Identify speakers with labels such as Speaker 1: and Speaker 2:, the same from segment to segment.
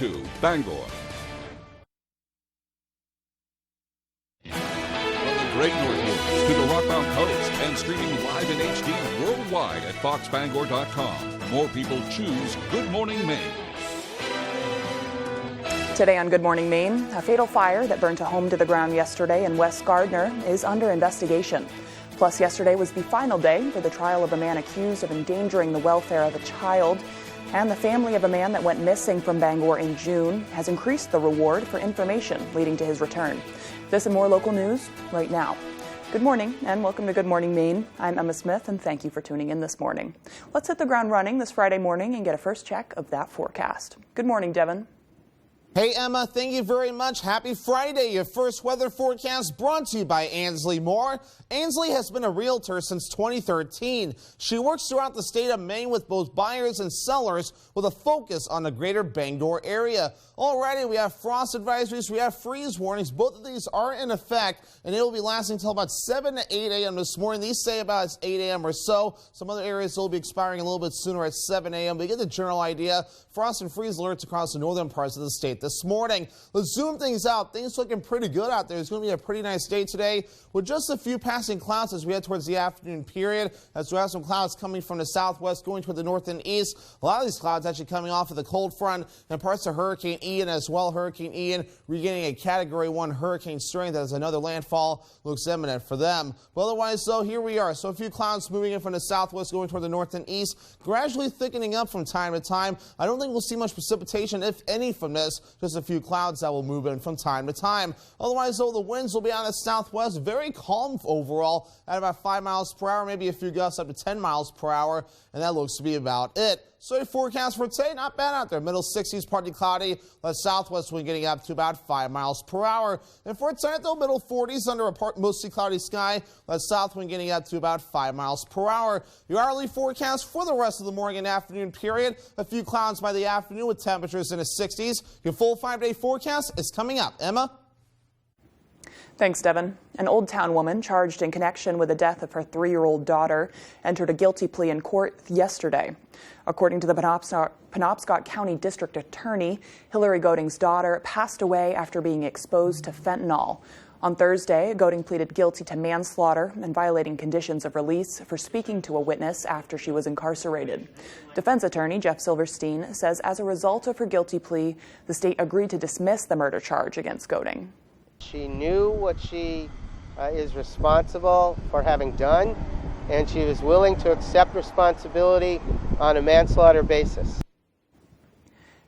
Speaker 1: to Bangor. From the Great Northwoods to the Rockbound Coast and streaming live in HD worldwide at foxbangor.com. More people choose Good Morning Maine.
Speaker 2: Today on Good Morning Maine, a fatal fire that burnt a home to the ground yesterday in West Gardner is under investigation. Plus, yesterday was the final day for the trial of a man accused of endangering the welfare of a child. And the family of a man that went missing from Bangor in June has increased the reward for information leading to his return. This and more local news right now. Good morning and welcome to Good Morning Maine. I'm Emma Smith and thank you for tuning in this morning. Let's hit the ground running this Friday morning and get a first check of that forecast. Good morning, Devin.
Speaker 3: Hey Emma, thank you very much. Happy Friday. Your first weather forecast brought to you by Ansley Moore. Ansley has been a realtor since 2013. She works throughout the state of Maine with both buyers and sellers with a focus on the greater Bangor area. Already we have frost advisories, we have freeze warnings. Both of these are in effect and it will be lasting until about 7 to 8 a.m. this morning. These say about 8 a.m. or so. Some other areas will be expiring a little bit sooner at 7 a.m. But you get the general idea. Frost and freeze alerts across the northern parts of the state this morning. Let's zoom things out. Things looking pretty good out there. It's going to be a pretty nice day today with just a few passing clouds as we head towards the afternoon period. As we have some clouds coming from the southwest going toward the north and east. A lot of these clouds actually coming off of the cold front and parts of Hurricane Ian as well. Hurricane Ian regaining a Category 1 hurricane strength as another landfall looks imminent for them. But otherwise, though, here we are. So a few clouds moving in from the southwest going toward the north and east, gradually thickening up from time to time. I don't think we'll see much precipitation, if any, from this. Just a few clouds that will move in from time to time. Otherwise, though, the winds will be out of the southwest. Very calm overall at about 5 miles per hour, maybe a few gusts up to 10 miles per hour, and that looks to be about it. So a forecast for today, not bad out there. Middle 60s, partly cloudy. The southwest wind getting up to about 5 miles per hour. And for tonight, though, middle 40s under a mostly cloudy sky. The south wind getting up to about 5 miles per hour. Your hourly forecast for the rest of the morning and afternoon period. A few clouds by the afternoon with temperatures in the 60s. Your full 5-day forecast is coming up. Emma?
Speaker 2: Thanks, Devin. An Old Town woman charged in connection with the death of her 3-year-old daughter entered a guilty plea in court yesterday. According to the Penobscot County District Attorney, Hillary Goading's daughter passed away after being exposed to fentanyl. On Thursday, Goading pleaded guilty to manslaughter and violating conditions of release for speaking to a witness after she was incarcerated. Defense attorney Jeff Silverstein says as a result of her guilty plea, the state agreed to dismiss the murder charge against Goading.
Speaker 4: She knew what she is responsible for having done, and she was willing to accept responsibility on a manslaughter basis.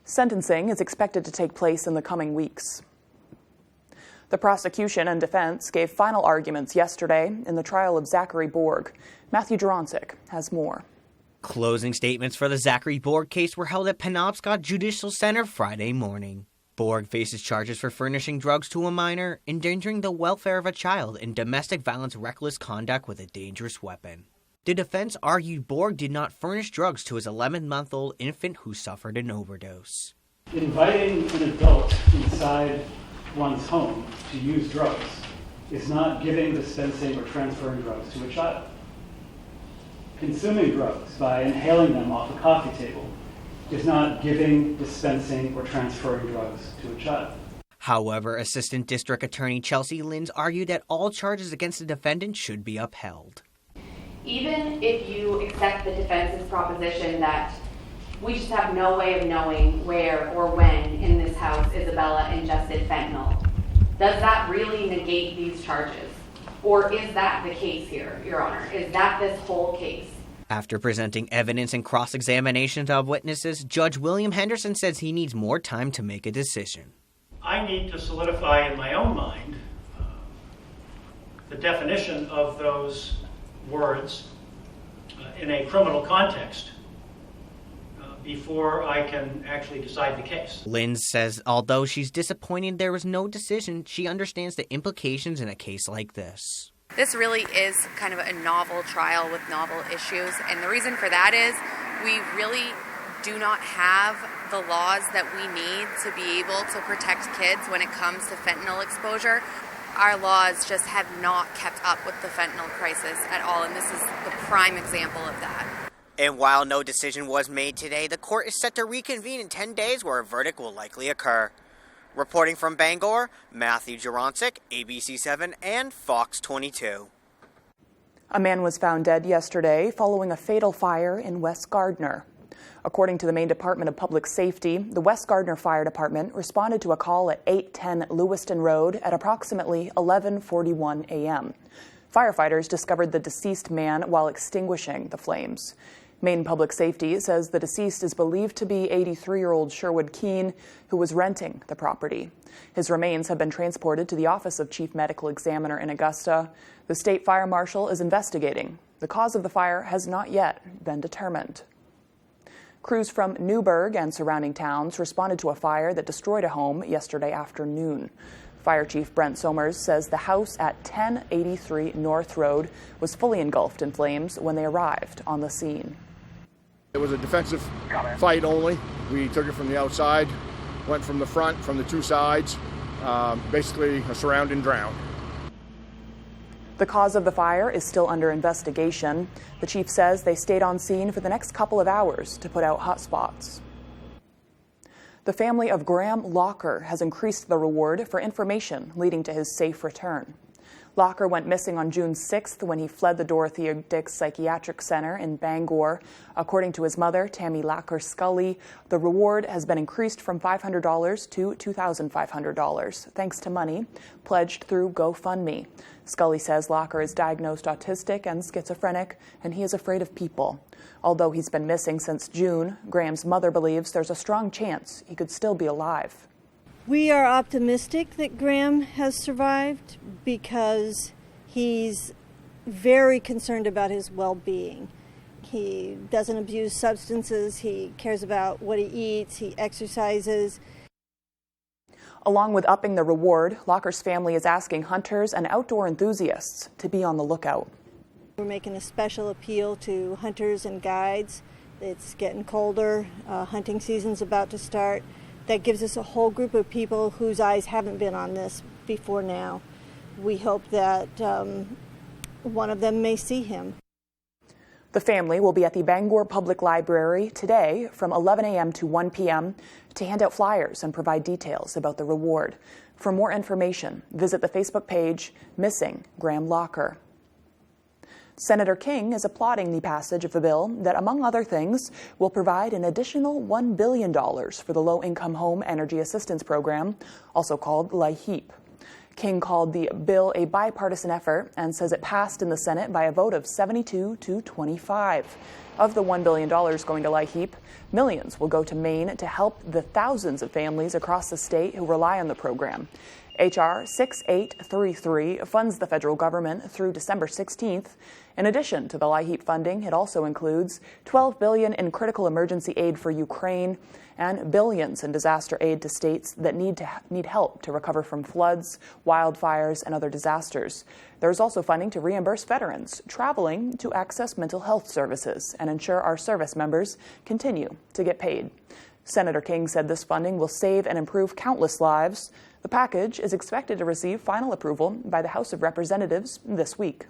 Speaker 2: Sentencing is expected to take place in the coming weeks. The prosecution and defense gave final arguments yesterday in the trial of Zachary Borg. Matthew Dronsick has more.
Speaker 5: Closing statements for the Zachary Borg case were held at Penobscot Judicial Center Friday morning. Borg faces charges for furnishing drugs to a minor, endangering the welfare of a child, and domestic violence reckless conduct with a dangerous weapon. The defense argued Borg did not furnish drugs to his 11-month-old infant who suffered an overdose.
Speaker 6: Inviting an adult inside one's home to use drugs is not giving, dispensing, or transferring drugs to a child. Consuming drugs by inhaling them off a coffee table is not giving, dispensing, or transferring drugs to a child.
Speaker 5: However, Assistant District Attorney Chelsea Linz argued that all charges against the defendant should be upheld.
Speaker 7: Even if you accept the defense's proposition that we just have no way of knowing where or when in this house Isabella ingested fentanyl, does that really negate these charges? Or is that the case here, Your Honor? Is that this whole case?
Speaker 5: After presenting evidence and cross-examinations of witnesses, Judge William Henderson says he needs more time to make a decision.
Speaker 8: I need to solidify in my own mind the definition of those words in a criminal context before I can actually decide the case.
Speaker 5: Linz says although she's disappointed there was no decision, she understands the implications in a case like this.
Speaker 9: This really is kind of a novel trial with novel issues, and the reason for that is we really do not have the laws that we need to be able to protect kids when it comes to fentanyl exposure. Our laws just have not kept up with the fentanyl crisis at all, and this is the prime example of that.
Speaker 5: And while no decision was made today, the court is set to reconvene in 10 days where a verdict will likely occur. Reporting from Bangor, Matthew Jaroncic, ABC7 and Fox 22.
Speaker 2: A man was found dead yesterday following a fatal fire in West Gardner. According to the Maine Department of Public Safety, the West Gardner Fire Department responded to a call at 810 Lewiston Road at approximately 11:41 a.m. Firefighters discovered the deceased man while extinguishing the flames. Maine Public Safety says the deceased is believed to be 83-year-old Sherwood Keene, who was renting the property. His remains have been transported to the Office of Chief Medical Examiner in Augusta. The state fire marshal is investigating. The cause of the fire has not yet been determined. Crews from Newburgh and surrounding towns responded to a fire that destroyed a home yesterday afternoon. Fire Chief Brent Somers says the house at 1083 North Road was fully engulfed in flames when they arrived on the scene.
Speaker 10: It was a defensive fight only. We took it from the outside, went from the front, from the two sides, basically a surround and drown.
Speaker 2: The cause of the fire is still under investigation. The chief says they stayed on scene for the next couple of hours to put out hot spots. The family of Graham Locker has increased the reward for information leading to his safe return. Locker went missing on June 6th when he fled the Dorothea Dix Psychiatric Center in Bangor. According to his mother, Tammy Locker Scully, the reward has been increased from $500 to $2,500, thanks to money pledged through GoFundMe. Scully says Locker is diagnosed autistic and schizophrenic, and he is afraid of people. Although he's been missing since June, Graham's mother believes there's a strong chance he could still be alive.
Speaker 11: We are optimistic that Graham has survived because he's very concerned about his well-being. He doesn't abuse substances, he cares about what he eats, he exercises.
Speaker 2: Along with upping the reward, Locker's family is asking hunters and outdoor enthusiasts to be on the lookout.
Speaker 11: We're making a special appeal to hunters and guides. It's getting colder, hunting season's about to start. That gives us a whole group of people whose eyes haven't been on this before now. We hope that one of them may see him.
Speaker 2: The family will be at the Bangor Public Library today from 11 a.m. to 1 p.m. to hand out flyers and provide details about the reward. For more information, visit the Facebook page Missing Graham Locker. Senator King is applauding the passage of a bill that, among other things, will provide an additional $1 billion for the Low-Income Home Energy Assistance Program, also called LIHEAP. King called the bill a bipartisan effort and says it passed in the Senate by a vote of 72 to 25. Of the $1 billion going to LIHEAP, millions will go to Maine to help the thousands of families across the state who rely on the program. H.R. 6833 funds the federal government through December 16th. In addition to the LIHEAP funding, it also includes $12 billion in critical emergency aid for Ukraine and billions in disaster aid to states that need help to recover from floods, wildfires, and other disasters. There's also funding to reimburse veterans traveling to access mental health services and ensure our service members continue to get paid. Senator King said this funding will save and improve countless lives. The package is expected to receive final approval by the House of Representatives this week.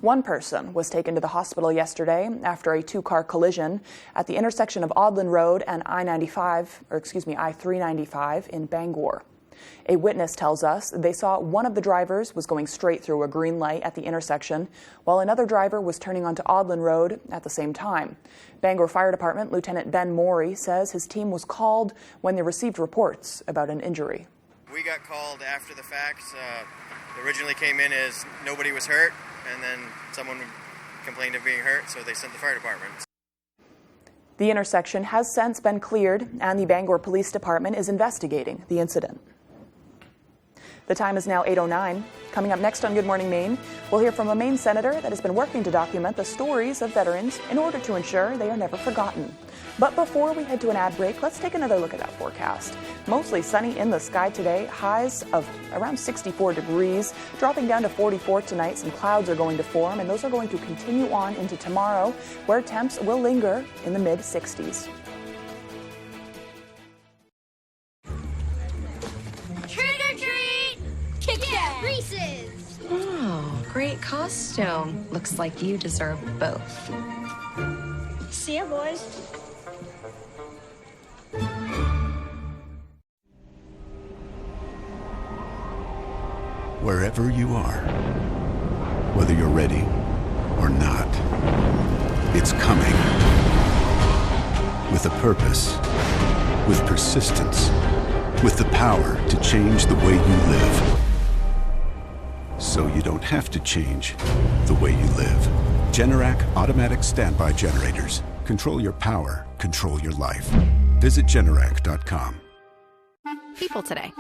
Speaker 2: One person was taken to the hospital yesterday after a two-car collision at the intersection of Audlin Road and I-395 in Bangor. A witness tells us they saw one of the drivers was going straight through a green light at the intersection, while another driver was turning onto Audlin Road at the same time. Bangor Fire Department Lieutenant Ben Morey says his team was called when they received reports about an injury.
Speaker 12: We got called after the fact. Originally came in as nobody was hurt, and then someone complained of being hurt, so they sent the fire department.
Speaker 2: The intersection has since been cleared, and the Bangor Police Department is investigating the incident. The time is now 8:09. Coming up next on Good Morning Maine, we'll hear from a Maine senator that has been working to document the stories of veterans in order to ensure they are never forgotten. But before we head to an ad break, let's take another look at that forecast. Mostly sunny in the sky today, highs of around 64 degrees, dropping down to 44 tonight. Some clouds are going to form, and those are going to continue on into tomorrow, where temps will linger in the mid-60s.
Speaker 13: Reese's! Oh, great costume. Looks like you deserve both. See ya, boys.
Speaker 14: Wherever you are, whether you're ready or not, it's coming. With a purpose, with persistence, with the power to change the way you live. So you don't have to change the way you live. Generac automatic standby generators. Control your power, control your life. Visit Generac.com.
Speaker 15: People today,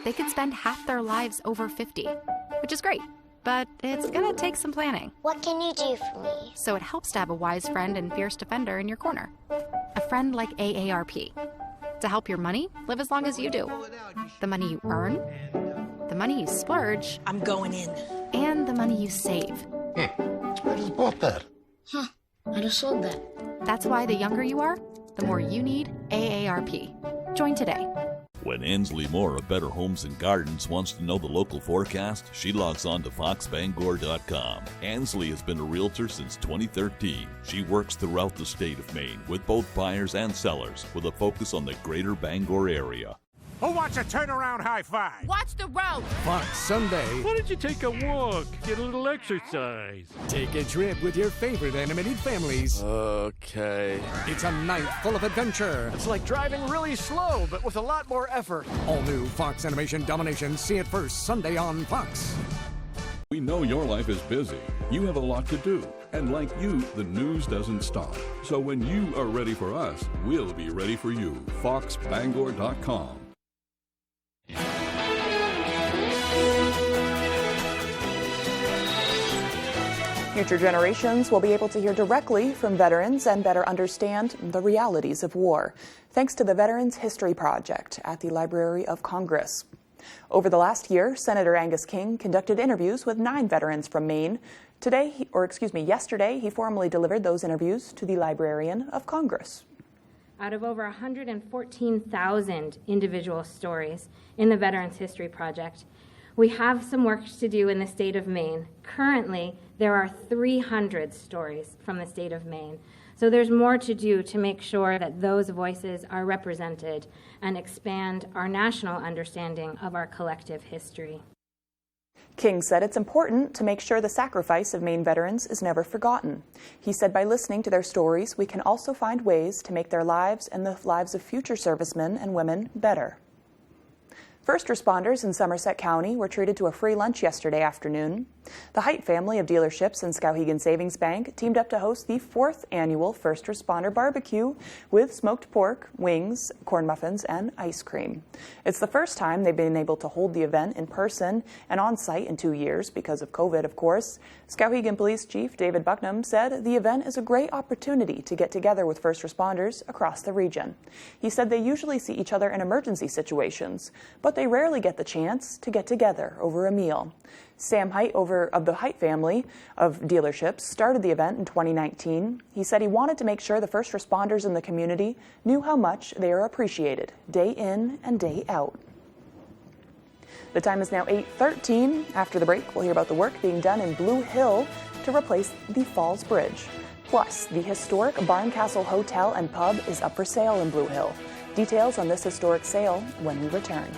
Speaker 15: they could spend half their lives over 50, which is great, but it's gonna take some planning.
Speaker 13: What can you do for me?
Speaker 15: So it helps to have a wise friend and fierce defender in your corner. A friend like AARP. To help your money live as long as you do. The money you earn, the money you splurge.
Speaker 13: I'm going in.
Speaker 15: And the money you save.
Speaker 16: I just bought that.
Speaker 13: Huh, I just sold that.
Speaker 15: That's why the younger you are, the more you need AARP. Join today.
Speaker 1: When Ansley Moore of Better Homes and Gardens wants to know the local forecast, she logs on to foxbangor.com. Ansley has been a realtor since 2013. She works throughout the state of Maine with both buyers and sellers with a focus on the greater Bangor area.
Speaker 17: Who wants a turnaround high five?
Speaker 18: Watch the road.
Speaker 19: Fox Sunday.
Speaker 20: Why don't you take a walk, get a little exercise?
Speaker 19: Take a trip with your favorite animated families.
Speaker 21: Okay.
Speaker 19: It's a night full of adventure.
Speaker 21: It's like driving really slow, but with a lot more effort.
Speaker 19: All new Fox Animation Domination. See it first Sunday on Fox.
Speaker 1: We know your life is busy. You have a lot to do. And like you, the news doesn't stop. So when you are ready for us, we'll be ready for you. foxbangor.com.
Speaker 2: Future generations will be able to hear directly from veterans and better understand the realities of war, thanks to the Veterans History Project at the Library of Congress. Over the last year, Senator Angus King conducted interviews with 9 veterans from Maine. Yesterday, he formally delivered those interviews to the Librarian of Congress.
Speaker 22: Out of over 114,000 individual stories in the Veterans History Project, we have some work to do in the state of Maine. Currently, there are 300 stories from the state of Maine. So there's more to do to make sure that those voices are represented and expand our national understanding of our collective history.
Speaker 2: King said it's important to make sure the sacrifice of Maine veterans is never forgotten. He said by listening to their stories, we can also find ways to make their lives and the lives of future servicemen and women better. First responders in Somerset County were treated to a free lunch yesterday afternoon. The Height family of dealerships and Skowhegan Savings Bank teamed up to host the 4th annual First Responder Barbecue with smoked pork, wings, corn muffins, and ice cream. It's the first time they've been able to hold the event in person and on site in 2 years because of COVID, of course. Skowhegan Police Chief David Bucknam said the event is a great opportunity to get together with first responders across the region. He said they usually see each other in emergency situations, but they rarely get the chance to get together over a meal. Sam Height of the Height family of dealerships started the event in 2019. He said he wanted to make sure the first responders in the community knew how much they are appreciated day in and day out. The time is now 8:13. After the break, we'll hear about the work being done in Blue Hill to replace the Falls Bridge. Plus, the historic Barncastle Hotel and Pub is up for sale in Blue Hill. Details on this historic sale when we return.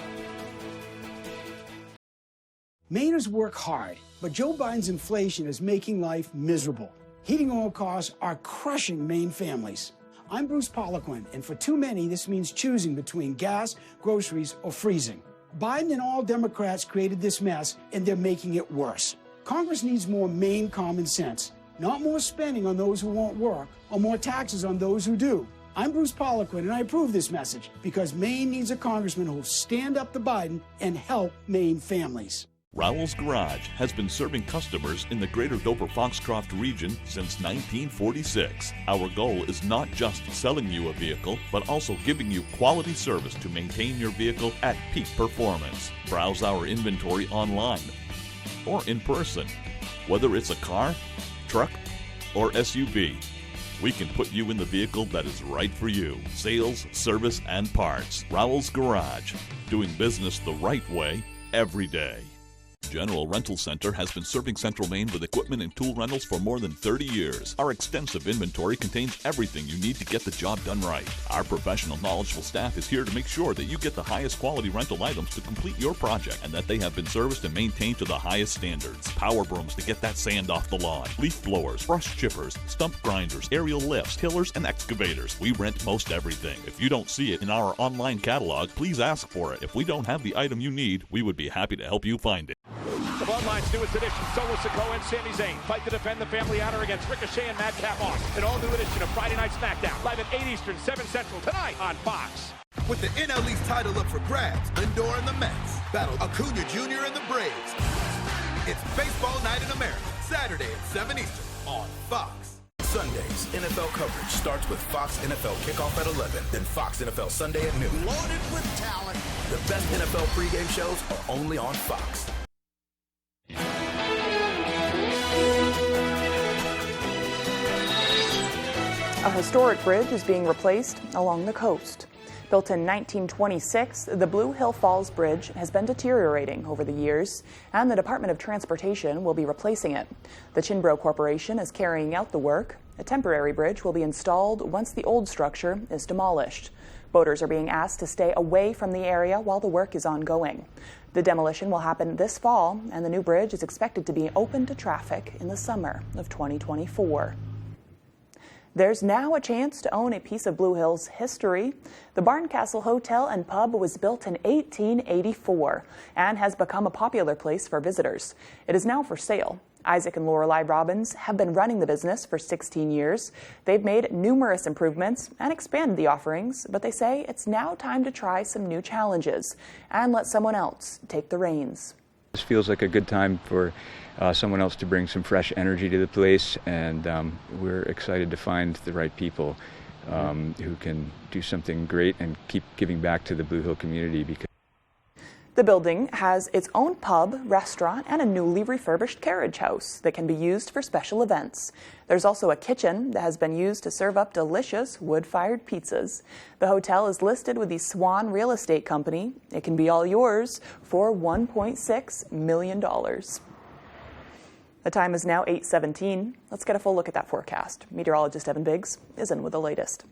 Speaker 23: Mainers work hard, but Joe Biden's inflation is making life miserable. Heating oil costs are crushing Maine families. I'm Bruce Poliquin, and for too many, this means choosing between gas, groceries, or freezing. Biden and all Democrats created this mess, and they're making it worse. Congress needs more Maine common sense, not more spending on those who won't work or more taxes on those who do. I'm Bruce Poliquin, and I approve this message because Maine needs a congressman who will stand up to Biden and help Maine families.
Speaker 1: Rowell's Garage has been serving customers in the greater Dover-Foxcroft region since 1946. Our goal is not just selling you a vehicle, but also giving you quality service to maintain your vehicle at peak performance. Browse our inventory online or in person. Whether it's a car, truck, or SUV, we can put you in the vehicle that is right for you. Sales, service, and parts. Rowell's Garage. Doing business the right way every day. General Rental Center has been serving Central Maine with equipment and tool rentals for more than 30 years. Our extensive inventory contains everything you need to get the job done right. Our professional, knowledgeable staff is here to make sure that you get the highest quality rental items to complete your project and that they have been serviced and maintained to the highest standards. Power brooms to get that sand off the lawn, leaf blowers, brush chippers, stump grinders, aerial lifts, tillers, and excavators. We rent most everything. If you don't see it in our online catalog, please ask for it. If we don't have the item you need, we would be happy to help you find it.
Speaker 17: The Bloodline's newest edition, Solo Sikoa and Sami Zayn fight to defend the family honor against Ricochet and Madcap Moss. An all-new edition of Friday Night SmackDown, live at 8 Eastern, 7 Central, tonight on Fox.
Speaker 3: With the NL East title up for grabs, Lindor and the Mets battle Acuna Jr. and the Braves. It's Baseball Night in America, Saturday at 7 Eastern on Fox. Sundays, NFL coverage starts with Fox NFL kickoff at 11, then Fox NFL Sunday at noon. Loaded with talent. The best NFL pregame shows are only on Fox.
Speaker 2: A historic bridge is being replaced along the coast. Built in 1926, the Blue Hill Falls Bridge has been deteriorating over the years, and the Department of Transportation will be replacing it. The Chinbro Corporation is carrying out the work. A temporary bridge will be installed once the old structure is demolished. Boaters are being asked to stay away from the area while the work is ongoing. The demolition will happen this fall, and the new bridge is expected to be open to traffic in the summer of 2024. There's now a chance to own a piece of Blue Hill's history. The Barncastle Hotel and Pub was built in 1884 and has become a popular place for visitors. It is now for sale. Isaac and Lorelei Robbins have been running the business for 16 years. They've made numerous improvements and expanded the offerings, but they say it's now time to try some new challenges and let someone else take the reins.
Speaker 4: This feels like a good time for someone else to bring some fresh energy to the place, and we're excited to find the right people who can do something great and keep giving back to the Blue Hill community. Because
Speaker 2: the building has its own pub, restaurant, and a newly refurbished carriage house that can be used for special events. There's also a kitchen that has been used to serve up delicious wood-fired pizzas. The hotel is listed with the Swan Real Estate Company. It can be all yours for $1.6 million. The time is now 8:17. Let's get a full look at that forecast. Meteorologist Evan Biggs is in with the latest.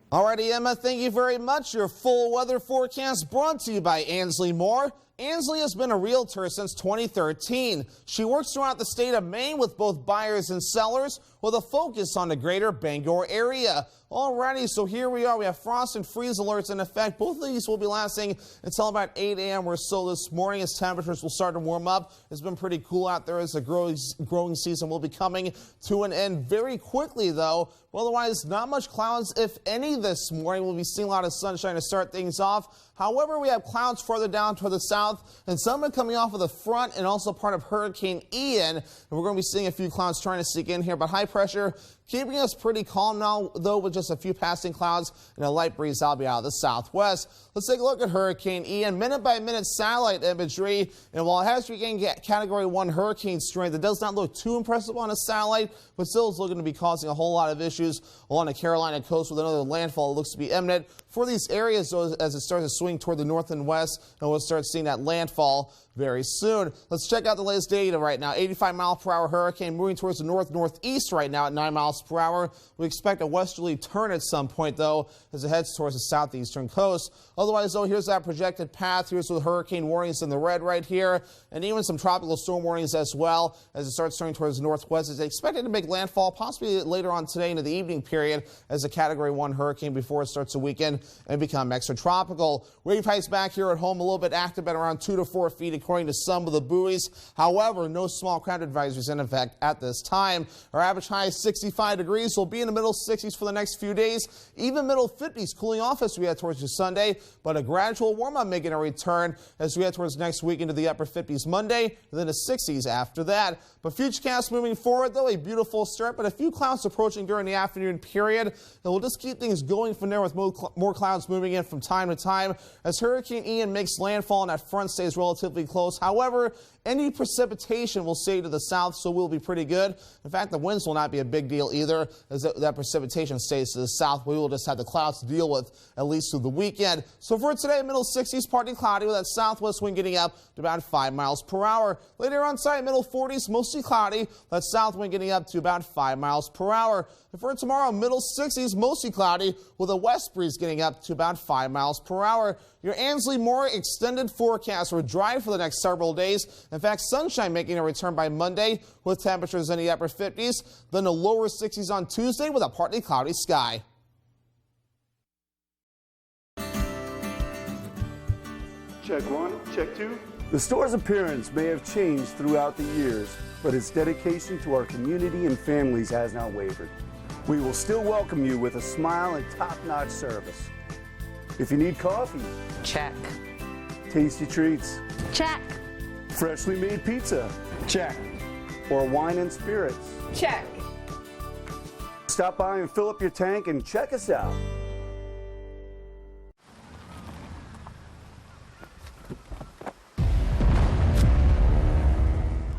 Speaker 18: Alrighty, Emma, thank you very much. Your full weather forecast brought to you by Ansley Moore. Ansley has been a realtor since 2013. She works throughout the state of Maine with both buyers and sellers with a focus on the greater Bangor area. Alrighty, so here we are. We have frost and freeze alerts in effect. Both of these will be lasting until about 8 a.m. or so this morning as temperatures will start to warm up. It's been pretty cool out there as the growing season will be coming to an end very quickly, though. Otherwise, not much clouds, if any, this morning. We'll be seeing a lot of sunshine to start things off. However, we have clouds further down toward the south, and some are coming off of the front and also part of Hurricane Ian. And we're going to be seeing a few clouds trying to sneak in here, but high pressure keeping us pretty calm now, though, with just a few passing clouds and a light breeze that'll be out of the southwest. Let's take a look at Hurricane Ian. Minute-by-minute satellite imagery. And while it has regained Category 1 hurricane strength, it does not look too impressive on a satellite, but still is looking to be causing a whole lot of issues along the Carolina coast with another landfall that looks to be imminent for these areas as it starts to swing toward the north and west, and we'll start seeing that landfall very soon. Let's check out the latest data right now. 85-mile-per-hour hurricane moving towards the north-northeast right now at 9 miles per hour. We expect a westerly turn at some point, though, as it heads towards the southeastern coast. Otherwise, though, here's that projected path. Here's with hurricane warnings in the red right here, and even some tropical storm warnings as well as it starts turning towards the northwest. It's expected to make landfall possibly later on today into the evening period as a Category 1 hurricane before it starts to weaken and become extratropical. Wave heights back here at home a little bit active at around 2 to 4 feet according to some of the buoys. However, no small craft advisories in effect at this time. Our average high is 65 degrees. We'll be in the middle 60s for the next few days. Even middle 50s cooling off as we head towards the Sunday, but a gradual warm-up making a return as we head towards next week into the upper 50s Monday, and then the 60s after that. But Futurecast moving forward, though, a beautiful start, but a few clouds approaching during the afternoon period. And we'll just keep things going from there with more clouds moving in from time to time as Hurricane Ian makes landfall and that front stays relatively close. However, any precipitation will stay to the south, so we'll be pretty good. In fact, the winds will not be a big deal either, as that precipitation stays to the south. We will just have the clouds to deal with at least through the weekend. So for today, middle 60s, partly cloudy with that southwest wind getting up to about 5 miles per hour. Later on tonight, middle 40s, mostly cloudy. That south wind getting up to about 5 miles per hour. And for tomorrow, middle 60s, mostly cloudy with a west breeze getting up to about 5 miles per hour. Your Ansley Moore extended forecast for dry for the next several days. In fact, sunshine making a return by Monday with temperatures in the upper 50s. Then the lower 60s on Tuesday with a partly cloudy sky.
Speaker 6: Check one, check two. The store's appearance may have changed throughout the years, but its dedication to our community and families has not wavered. We will still welcome you with a smile and top-notch service. If you need coffee,
Speaker 7: check.
Speaker 6: Tasty treats,
Speaker 7: Check.
Speaker 6: freshly made pizza, check. Or wine and spirits,
Speaker 7: Check.
Speaker 6: stop by and fill up your tank and check us out.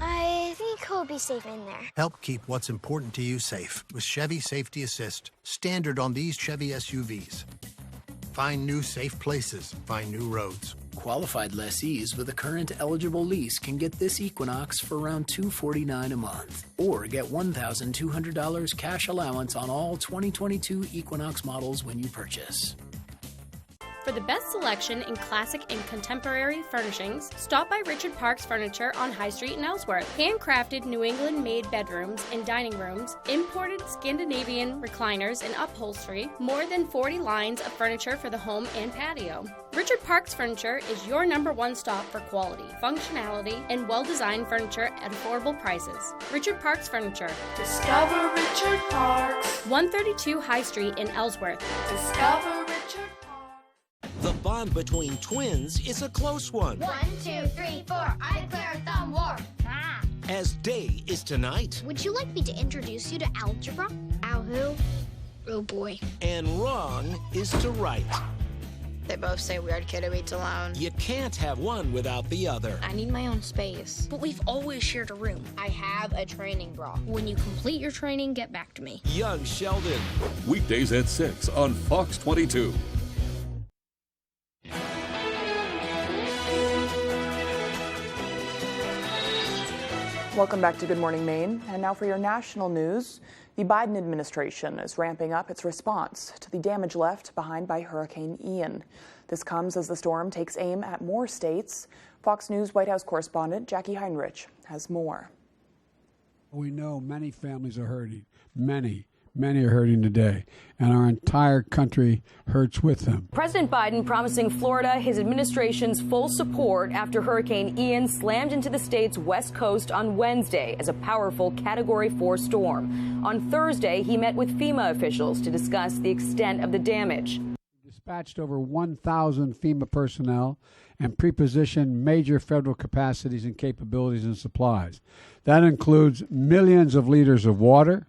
Speaker 13: I think he'll be safe in there.
Speaker 8: Help keep what's important to you safe with Chevy Safety Assist, standard on these Chevy SUVs. Find new safe places, find new roads.
Speaker 24: Qualified lessees with a current eligible lease can get this Equinox for around $249 a month, or get $1,200 cash allowance on all 2022 Equinox models when you purchase.
Speaker 25: For the best selection in classic and contemporary furnishings, stop by Richard Parks Furniture on High Street in Ellsworth. Handcrafted New England-made bedrooms and dining rooms, imported Scandinavian recliners and upholstery, more than 40 lines of furniture for the home and patio. Richard Parks Furniture is your #1 stop for quality, functionality, and well-designed furniture at affordable prices. Richard Parks Furniture.
Speaker 26: Discover Richard Parks.
Speaker 25: 132 High Street in Ellsworth.
Speaker 26: Discover Richard.
Speaker 27: The bond between twins is a close one.
Speaker 28: 1, 2, 3, 4. I declare a thumb war. Ah.
Speaker 27: As day is tonight.
Speaker 13: Would you like me to introduce you to algebra? Ow who? Oh boy.
Speaker 27: And wrong is to right.
Speaker 28: They both say weird kid who eats alone.
Speaker 27: You can't have one without the other.
Speaker 13: I need my own space. But we've always shared a room. I have a training bra. When you complete your training, get back to me.
Speaker 27: Young Sheldon.
Speaker 1: Weekdays at 6 on Fox 22.
Speaker 2: Welcome back to Good Morning Maine. And now for your national news. The Biden administration is ramping up its response to the damage left behind by Hurricane Ian. This comes as the storm takes aim at more states. Fox News White House correspondent Jackie Heinrich has more.
Speaker 29: We know many families are hurting. Many are hurting today, and our entire country hurts with them.
Speaker 30: President Biden promising Florida his administration's full support after Hurricane Ian slammed into the state's west coast on Wednesday as a powerful Category 4 storm. On Thursday, he met with FEMA officials to discuss the extent of the damage.
Speaker 29: We dispatched over 1,000 FEMA personnel and prepositioned major federal capacities and capabilities and supplies. That includes millions of liters of water,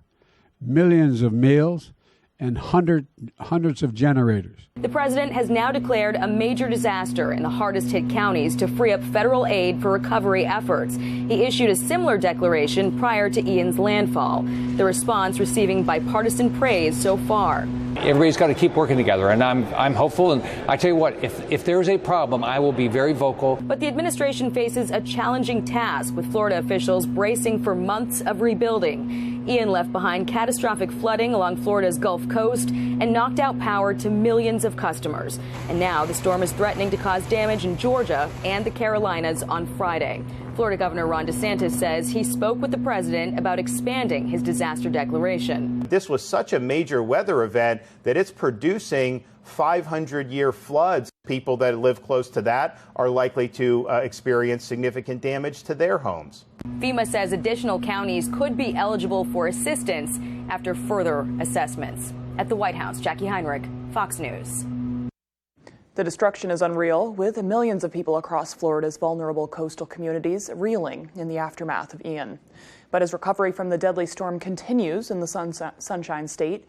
Speaker 29: millions of meals, and hundreds of generators.
Speaker 30: The president has now declared a major disaster in the hardest hit counties to free up federal aid for recovery efforts. He issued a similar declaration prior to Ian's landfall. The response receiving bipartisan praise so far.
Speaker 31: Everybody's got to keep working together, and I'm hopeful. And I tell you what, if there's a problem, I will be very vocal.
Speaker 30: But the administration faces a challenging task, with Florida officials bracing for months of rebuilding. Ian left behind catastrophic flooding along Florida's Gulf Coast and knocked out power to millions of customers. And now the storm is threatening to cause damage in Georgia and the Carolinas on Friday. Florida Governor Ron DeSantis says he spoke with the president about expanding his disaster declaration.
Speaker 32: This was such a major weather event that it's producing 500-year floods. People that live close to that are likely to experience significant damage to their homes.
Speaker 30: FEMA says additional counties could be eligible for assistance after further assessments. At the White House, Jackie Heinrich, Fox News.
Speaker 2: The destruction is unreal, with millions of people across Florida's vulnerable coastal communities reeling in the aftermath of Ian. But as recovery from the deadly storm continues in the Sunshine State,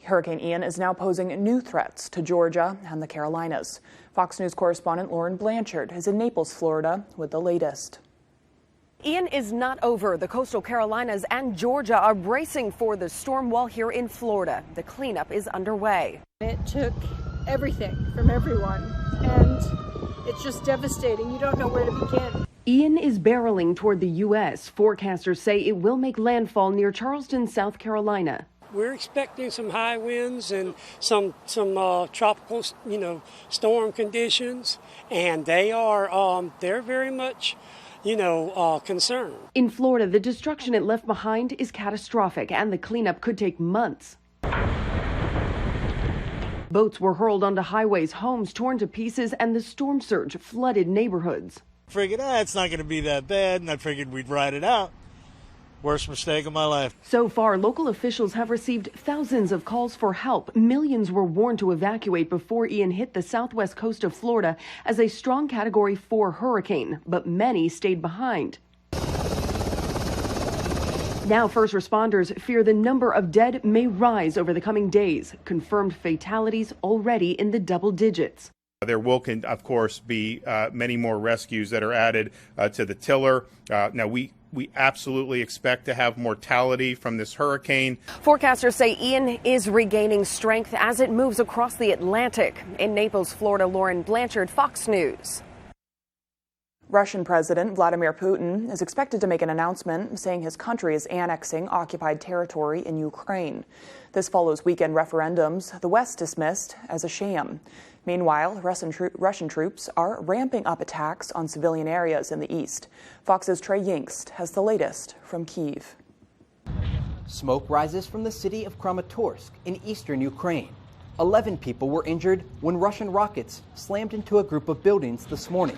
Speaker 2: Hurricane Ian is now posing new threats to Georgia and the Carolinas. Fox News correspondent Lauren Blanchard is in Naples, Florida, with the latest.
Speaker 30: Ian is not over. The coastal Carolinas and Georgia are bracing for the storm while here in Florida. The cleanup is underway.
Speaker 5: It took everything from everyone, and it's just devastating. You don't know where to begin.
Speaker 30: Ian is barreling toward the U.S. Forecasters say it will make landfall near Charleston, South Carolina.
Speaker 7: We're expecting some high winds and some tropical, storm conditions, and they're very much, concerned.
Speaker 30: In Florida, the destruction it left behind is catastrophic, and the cleanup could take months. Boats were hurled onto highways, homes torn to pieces, and the storm surge flooded neighborhoods.
Speaker 9: Figured, it's not going to be that bad, and I figured we'd ride it out. Worst mistake of my life.
Speaker 30: So far, local officials have received thousands of calls for help. Millions were warned to evacuate before Ian hit the southwest coast of Florida as a strong Category 4 hurricane, but many stayed behind. Now, first responders fear the number of dead may rise over the coming days. Confirmed fatalities already in the double digits.
Speaker 32: There will, of course, be many more rescues that are added to the tiller. Now, we absolutely expect to have mortality from this hurricane.
Speaker 30: Forecasters say Ian is regaining strength as it moves across the Atlantic. In Naples, Florida, Lauren Blanchard, Fox News.
Speaker 2: Russian President Vladimir Putin is expected to make an announcement saying his country is annexing occupied territory in Ukraine. This follows weekend referendums the West dismissed as a sham. Meanwhile, Russian troops are ramping up attacks on civilian areas in the east. Fox's Trey Yingst has the latest from Kyiv.
Speaker 10: Smoke rises from the city of Kramatorsk in eastern Ukraine. 11 people were injured when Russian rockets slammed into a group of buildings this morning.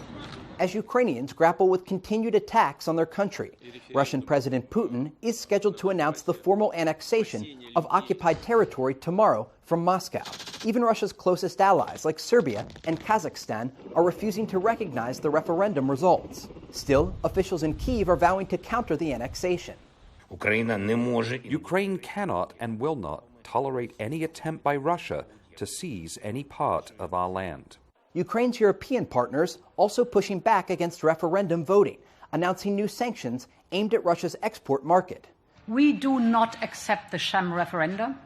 Speaker 10: As Ukrainians grapple with continued attacks on their country, Russian President Putin is scheduled to announce the formal annexation of occupied territory tomorrow from Moscow. Even Russia's closest allies, like Serbia and Kazakhstan, are refusing to recognize the referendum results. Still, officials in Kyiv are vowing to counter the annexation.
Speaker 11: Ukraine cannot and will not tolerate any attempt by Russia to seize any part of our land.
Speaker 10: Ukraine's European partners also pushing back against referendum voting, announcing new sanctions aimed at Russia's export market.
Speaker 12: We do not accept the sham referendum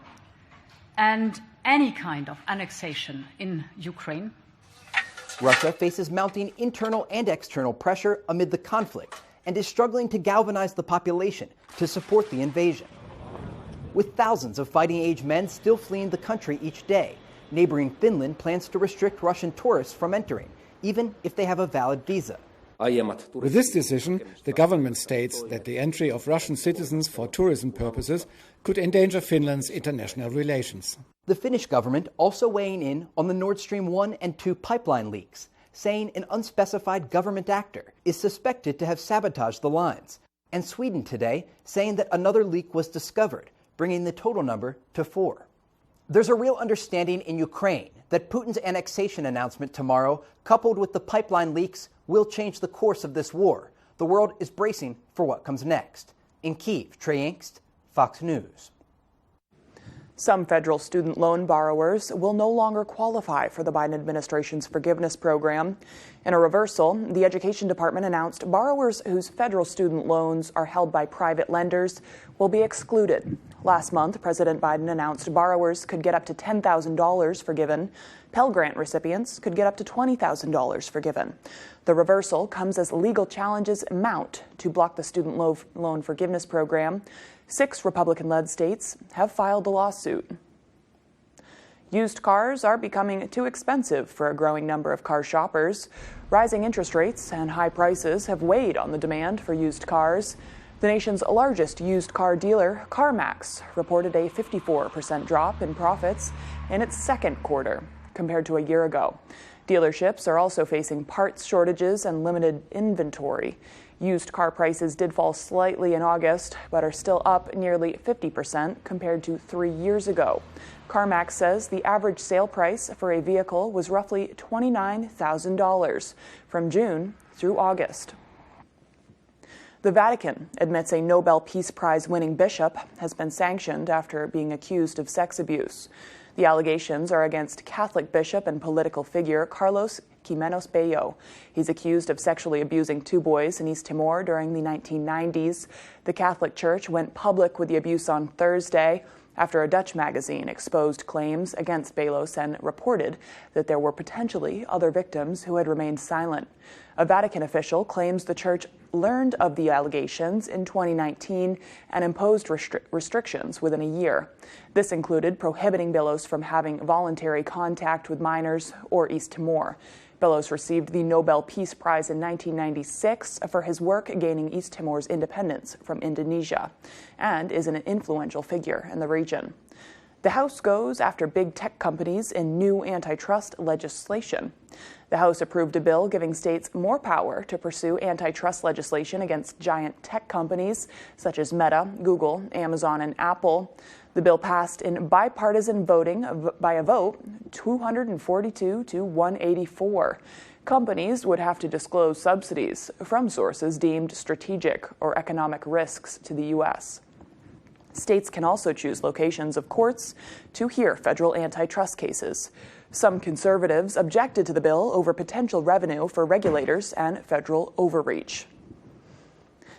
Speaker 12: and any kind of annexation in Ukraine.
Speaker 10: Russia faces mounting internal and external pressure amid the conflict and is struggling to galvanize the population to support the invasion. With thousands of fighting-age men still fleeing the country each day, neighboring Finland plans to restrict Russian tourists from entering, even if they have a valid visa.
Speaker 14: With this decision, the government states that the entry of Russian citizens for tourism purposes could endanger Finland's international relations.
Speaker 10: The Finnish government also weighing in on the Nord Stream 1 and 2 pipeline leaks, saying an unspecified government actor is suspected to have sabotaged the lines. And Sweden today saying that another leak was discovered, bringing the total number to 4. There's a real understanding in Ukraine that Putin's annexation announcement tomorrow, coupled with the pipeline leaks, will change the course of this war. The world is bracing for what comes next. In Kyiv, Trey Yingst, Fox News.
Speaker 2: Some federal student loan borrowers will no longer qualify for the Biden administration's forgiveness program. In a reversal, the Education Department announced borrowers whose federal student loans are held by private lenders will be excluded. Last month, President Biden announced borrowers could get up to $10,000 forgiven. Pell Grant recipients could get up to $20,000 forgiven. The reversal comes as legal challenges mount to block the student loan forgiveness program. 6 Republican-led states have filed a lawsuit. Used cars are becoming too expensive for a growing number of car shoppers. Rising interest rates and high prices have weighed on the demand for used cars. The nation's largest used car dealer, CarMax, reported a 54% drop in profits in its second quarter compared to a year ago. Dealerships are also facing parts shortages and limited inventory. Used car prices did fall slightly in August, but are still up nearly 50% compared to 3 years ago. CarMax says the average sale price for a vehicle was roughly $29,000 from June through August. The Vatican admits a Nobel Peace Prize winning bishop has been sanctioned after being accused of sex abuse. The allegations are against Catholic bishop and political figure Carlos Ximenos Bello. He's accused of sexually abusing 2 boys in East Timor during the 1990s. The Catholic Church went public with the abuse on Thursday after a Dutch magazine exposed claims against Bellos and reported that there were potentially other victims who had remained silent. A Vatican official claims the church learned of the allegations in 2019 and imposed restrictions within a year. This included prohibiting Bellos from having voluntary contact with minors or East Timor. Bellos received the Nobel Peace Prize in 1996 for his work gaining East Timor's independence from Indonesia and is an influential figure in the region. The House goes after big tech companies in new antitrust legislation. The House approved a bill giving states more power to pursue antitrust legislation against giant tech companies such as Meta, Google, Amazon, and Apple. The bill passed in bipartisan voting by a vote 242 to 184. Companies would have to disclose subsidies from sources deemed strategic or economic risks to the U.S. States can also choose locations of courts to hear federal antitrust cases. Some conservatives objected to the bill over potential revenue for regulators and federal overreach.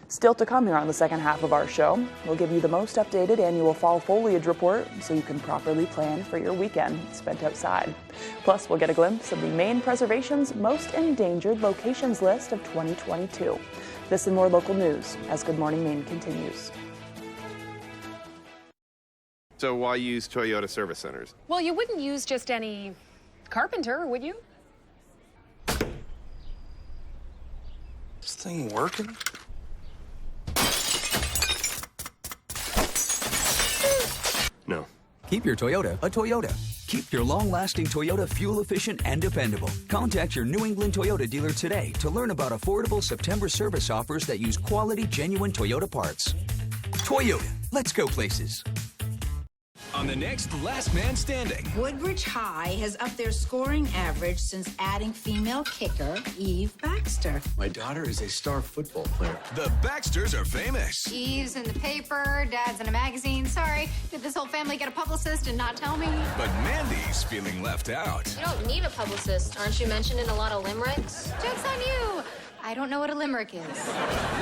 Speaker 2: Still to come here on the second half of our show, we'll give you the most updated annual fall foliage report so you can properly plan for your weekend spent outside. Plus, we'll get a glimpse of the Maine Preservation's most endangered locations list of 2022. This and more local news as Good Morning Maine continues.
Speaker 3: So why use Toyota service centers?
Speaker 4: Well, you wouldn't use just any carpenter, would you?
Speaker 3: This thing working? No.
Speaker 6: Keep your Toyota a Toyota. Keep your long-lasting Toyota fuel-efficient and dependable. Contact your New England Toyota dealer today to learn about affordable September service offers that use quality, genuine Toyota parts. Toyota, let's go places.
Speaker 15: On the next Last Man Standing.
Speaker 16: Woodbridge High has upped their scoring average since adding female kicker Eve Baxter.
Speaker 15: My daughter is a star football player. The Baxters are famous.
Speaker 17: Eve's in the paper, Dad's in a magazine. Sorry, did this whole family get a publicist and not tell me?
Speaker 15: But Mandy's feeling left out.
Speaker 17: You don't need a publicist. Aren't you mentioned in a lot of limericks? Joke's on you. I don't know what a limerick is.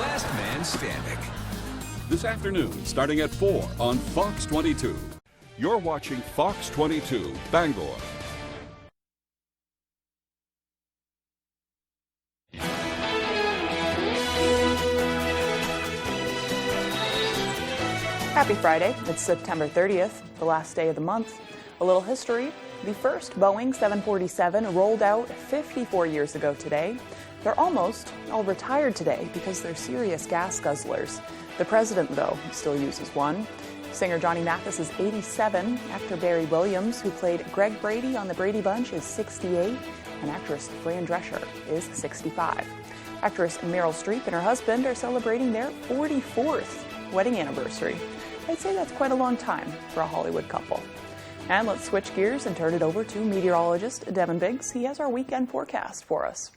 Speaker 15: Last Man Standing.
Speaker 18: This afternoon, starting at 4 on Fox 22. You're watching Fox 22, Bangor.
Speaker 2: Happy Friday. It's September 30th, the last day of the month. A little history. The first Boeing 747 rolled out 54 years ago today. They're almost all retired today because they're serious gas guzzlers. The president, though, still uses one. Singer Johnny Mathis is 87. Actor Barry Williams, who played Greg Brady on The Brady Bunch, is 68. And actress Fran Drescher is 65. Actress Meryl Streep and her husband are celebrating their 44th wedding anniversary. I'd say that's quite a long time for a Hollywood couple. And let's switch gears and turn it over to meteorologist Devin Biggs. He has our weekend forecast for us.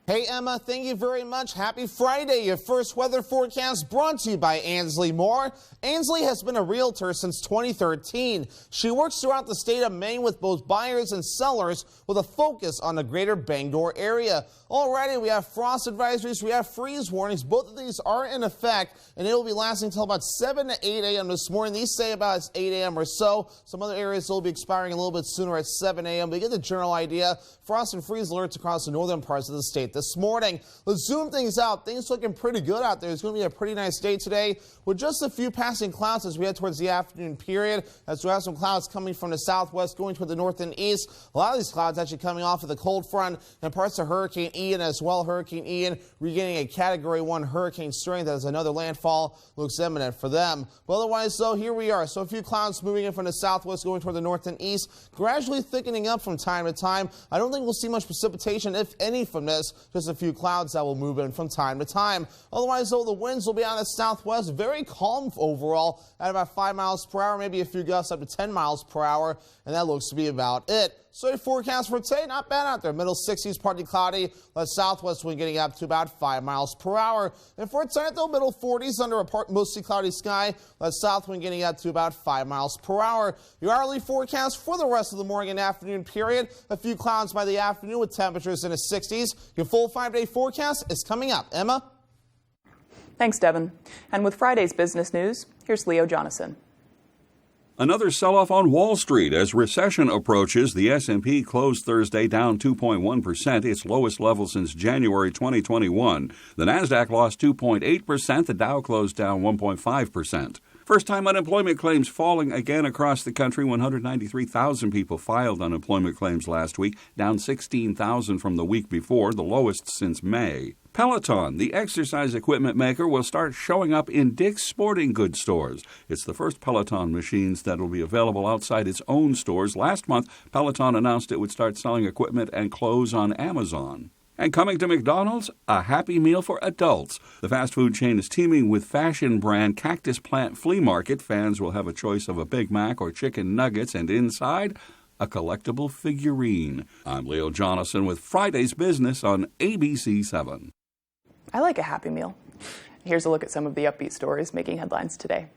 Speaker 19: Hey, Emma, thank you very much. Happy Friday. Your first weather forecast brought to you by Ansley Moore. Ansley has been a realtor since 2013. She works throughout the state of Maine with both buyers and sellers with a focus on the greater Bangor area. Alrighty, we have frost advisories, we have freeze warnings. Both of these are in effect, and it will be lasting until about 7 to 8 a.m. this morning. These say about 8 a.m. or so. Some other areas will be expiring a little bit sooner at 7 a.m. But you get the general idea. Frost and freeze alerts across the northern parts of the state this morning. Let's zoom things out. Things looking pretty good out there. It's going to be a pretty nice day today with just a few passing clouds as we head towards the afternoon period. As we have some clouds coming from the southwest going toward the north and east. A lot of these clouds actually coming off of the cold front and parts of Hurricane Ian as well. Hurricane Ian regaining a Category 1 hurricane strength as another landfall looks imminent for them. But otherwise, though, here we are. So a few clouds moving in from the southwest going toward the north and east, gradually thickening up from time to time. I don't think we'll see much precipitation, if any, from this. Just a few clouds that will move in from time to time. Otherwise, though, the winds will be out of the southwest. Very calm overall at about 5 miles per hour, maybe a few gusts up to 10 miles per hour, and that looks to be about it. So your forecast for today, not bad out there. Middle 60s, partly cloudy. The southwest wind getting up to about 5 miles per hour. And for tonight, though, middle 40s under a mostly cloudy sky. The south wind getting up to about 5 miles per hour. Your hourly forecast for the rest of the morning and afternoon period. A few clouds by the afternoon with temperatures in the 60s. Your full 5-day forecast is coming up. Emma?
Speaker 2: Thanks, Devin. And with Friday's business news, here's Leo Jonathan.
Speaker 18: Another sell-off on Wall Street as recession approaches. The S&P closed Thursday down 2.1%, its lowest level since January 2021. The Nasdaq lost 2.8%. The Dow closed down 1.5%. First-time unemployment claims falling again across the country. 193,000 people filed unemployment claims last week, down 16,000 from the week before, the lowest since May. Peloton, the exercise equipment maker, will start showing up in Dick's Sporting Goods stores. It's the first Peloton machines that will be available outside its own stores. Last month, Peloton announced it would start selling equipment and clothes on Amazon. And coming to McDonald's, a Happy Meal for adults. The fast food chain is teaming with fashion brand Cactus Plant Flea Market. Fans will have a choice of a Big Mac or chicken nuggets, and inside, a collectible figurine. I'm Leo Jonathan with Friday's Business on ABC 7.
Speaker 2: I like a Happy Meal. Here's a look at some of the upbeat stories making headlines today.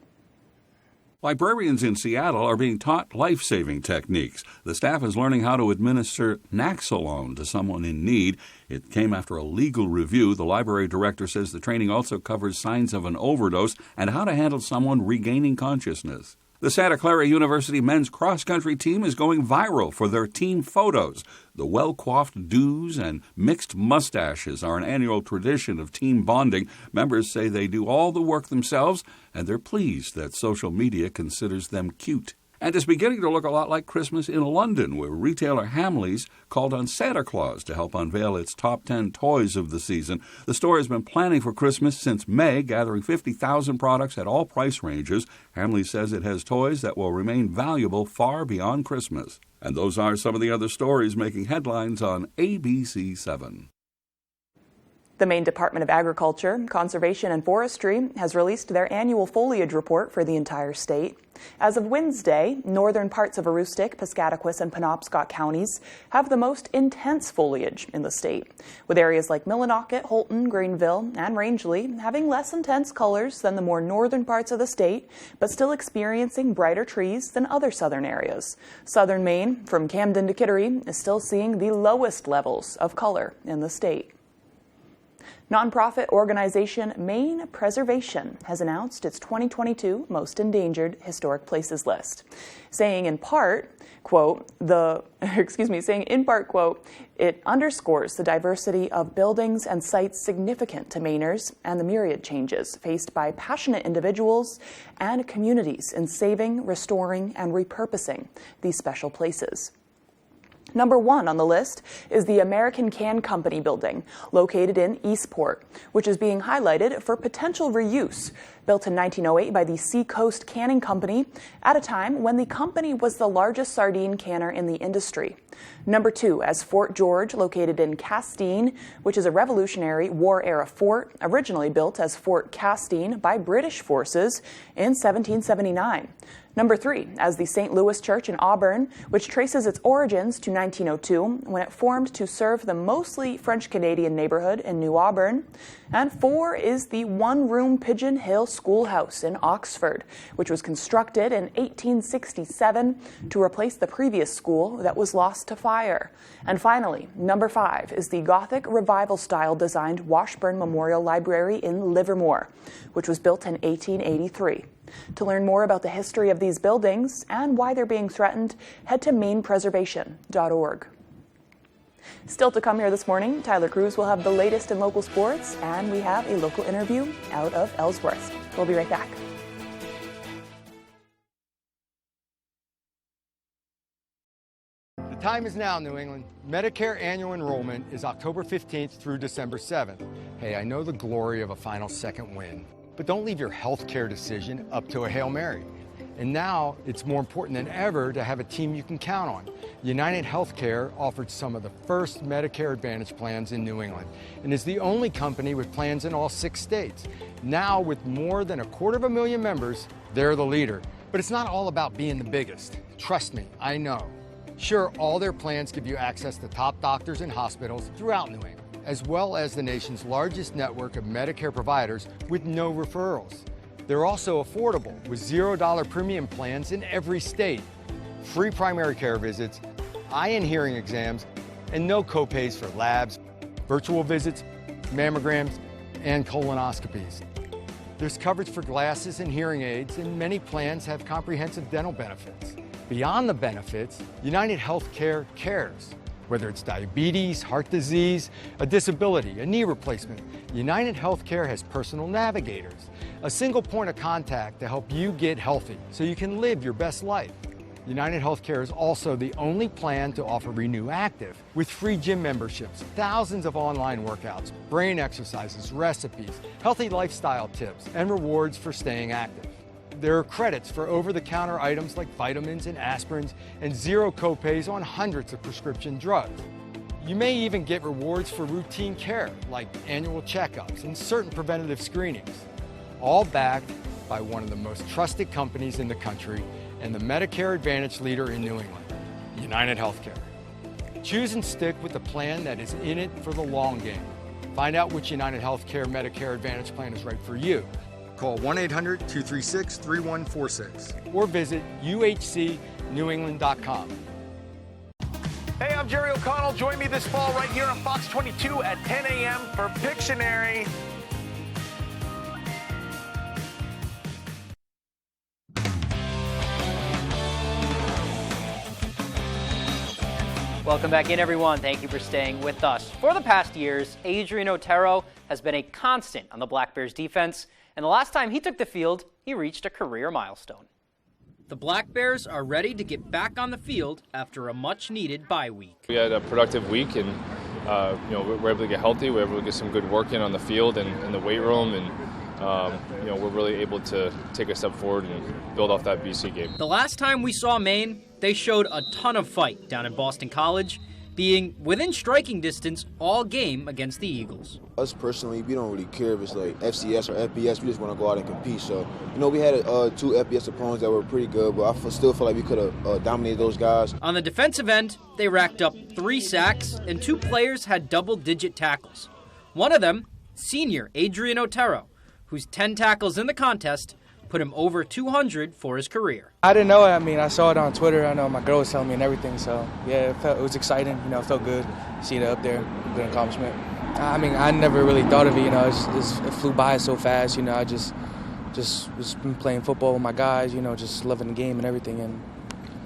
Speaker 18: Librarians in Seattle are being taught life-saving techniques. The staff is learning how to administer Naxalone to someone in need. It came after a legal review. The library director says the training also covers signs of an overdose and how to handle someone regaining consciousness. The Santa Clara University men's cross-country team is going viral for their team photos. The well-coiffed doos and mixed mustaches are an annual tradition of team bonding. Members say they do all the work themselves, and they're pleased that social media considers them cute. And it's beginning to look a lot like Christmas in London, where retailer Hamleys called on Santa Claus to help unveil its top 10 toys of the season. The store has been planning for Christmas since May, gathering 50,000 products at all price ranges. Hamleys says it has toys that will remain valuable far beyond Christmas. And those are some of the other stories making headlines on ABC 7.
Speaker 2: The Maine Department of Agriculture, Conservation and Forestry has released their annual foliage report for the entire state. As of Wednesday, northern parts of Aroostook, Piscataquis, and Penobscot counties have the most intense foliage in the state, with areas like Millinocket, Holton, Greenville, and Rangeley having less intense colors than the more northern parts of the state, but still experiencing brighter trees than other southern areas. Southern Maine, from Camden to Kittery, is still seeing the lowest levels of color in the state. Nonprofit organization Maine Preservation has announced its 2022 Most Endangered Historic Places list, saying in part, quote, it underscores the diversity of buildings and sites significant to Mainers and the myriad changes faced by passionate individuals and communities in saving, restoring, and repurposing these special places. Number 1 on the list is the American Can Company building, located in Eastport, which is being highlighted for potential reuse. Built in 1908 by the Seacoast Canning Company at a time when the company was the largest sardine canner in the industry. Number 2 as Fort George, located in Castine, which is a Revolutionary War-era fort originally built as Fort Castine by British forces in 1779. Number 3 as the St. Louis Church in Auburn, which traces its origins to 1902 when it formed to serve the mostly French-Canadian neighborhood in New Auburn. And 4 is the one-room Pigeon Hill Schoolhouse in Oxford, which was constructed in 1867 to replace the previous school that was lost to fire. And finally, number 5 is the Gothic Revival-style designed Washburn Memorial Library in Livermore, which was built in 1883. To learn more about the history of these buildings and why they're being threatened, head to mainepreservation.org. Still to come here this morning, Tyler Cruz will have the latest in local sports, and we have a local interview out of Ellsworth. We'll be right back.
Speaker 1: The time is now, New England. Medicare annual enrollment is October 15th through December 7th. Hey, I know the glory of a final second win, but don't leave your health care decision up to a Hail Mary. And now it's more important than ever to have a team you can count on. United Healthcare offered some of the first Medicare Advantage plans in New England and is the only company with plans in all 6 states. Now, with more than 250,000 members, they're the leader. But it's not all about being the biggest. Trust me, I know. Sure, all their plans give you access to top doctors and hospitals throughout New England, as well as the nation's largest network of Medicare providers with no referrals. They're also affordable with $0 premium plans in every state, free primary care visits, eye and hearing exams, and no copays for labs, virtual visits, mammograms, and colonoscopies. There's coverage for glasses and hearing aids, and many plans have comprehensive dental benefits. Beyond the benefits, United Healthcare cares. Whether it's diabetes, heart disease, a disability, a knee replacement, United Healthcare has personal navigators, a single point of contact to help you get healthy so you can live your best life. United Healthcare is also the only plan to offer Renew Active with free gym memberships, thousands of online workouts, brain exercises, recipes, healthy lifestyle tips, and rewards for staying active. There are credits for over-the-counter items like vitamins and aspirins and zero copays on hundreds of prescription drugs. You may even get rewards for routine care like annual checkups and certain preventative screenings, all backed by one of the most trusted companies in the country and the Medicare Advantage leader in New England, United Healthcare. Choose and stick with the plan that is in it for the long game. Find out which United Healthcare Medicare Advantage plan is right for you. Call 1-800-236-3146 or visit uhcnewengland.com.
Speaker 8: Hey, I'm Jerry O'Connell. Join me this fall right here on Fox 22 at 10 a.m. for Pictionary.
Speaker 13: Welcome back in, everyone. Thank you for staying with us. For the past years, Adrian Otero has been a constant on the Black Bears defense, and the last time he took the field, he reached a career milestone.
Speaker 20: The Black Bears are ready to get back on the field after a much-needed bye week.
Speaker 21: We had a productive week, and we're able to get healthy. We're able to get some good work in on the field and in the weight room, and we're really able to take a step forward and build off that BC game.
Speaker 20: The last time we saw Maine, they showed a ton of fight down in Boston College, being within striking distance all game against the Eagles.
Speaker 22: Us personally, we don't really care if it's like FCS or FBS. We just want to go out and compete. So, we had 2 FBS opponents that were pretty good, but I still feel like we could have dominated those guys.
Speaker 20: On the defensive end, they racked up 3 sacks, and 2 players had double-digit tackles. One of them, senior Adrian Otero, whose 10 tackles in the contest put him over 200 for his career.
Speaker 23: I didn't know it. I saw it on Twitter. I know my girl was telling me and everything. So, yeah, it was exciting. It felt good to see it up there. Good accomplishment. I never really thought of it. It flew by so fast. I just was playing football with my guys, just loving the game and everything. And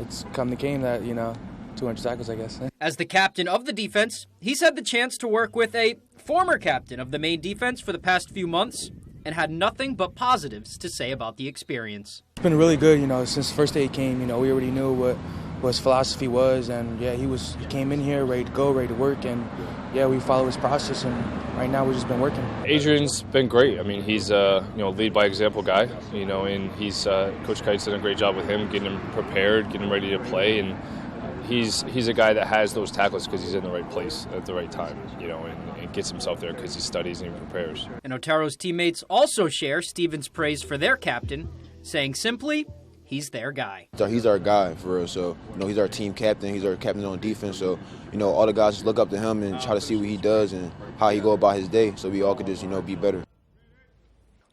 Speaker 23: it's come the game that, 200 tackles, I guess.
Speaker 20: As the captain of the defense, he's had the chance to work with a former captain of the Maine defense for the past few months, and had nothing but positives to say about the experience.
Speaker 23: It's been really good, since the first day he came, we already knew what his philosophy was, and yeah, he came in here ready to go, ready to work, and yeah, we follow his process, and right now we've just been working.
Speaker 21: Adrian's been great. He's lead by example guy, and he's Coach Kite's done a great job with him, getting him prepared, getting him ready to play, and he's a guy that has those tackles because he's in the right place at the right time, and gets himself there because he studies and he prepares.
Speaker 20: And Otero's teammates also share Stevens' praise for their captain, saying simply, he's their guy.
Speaker 22: He's our guy, for real. So, he's our team captain. He's our captain on defense. So, all the guys just look up to him and try to see what he does and how he go about his day so we all could just, be better.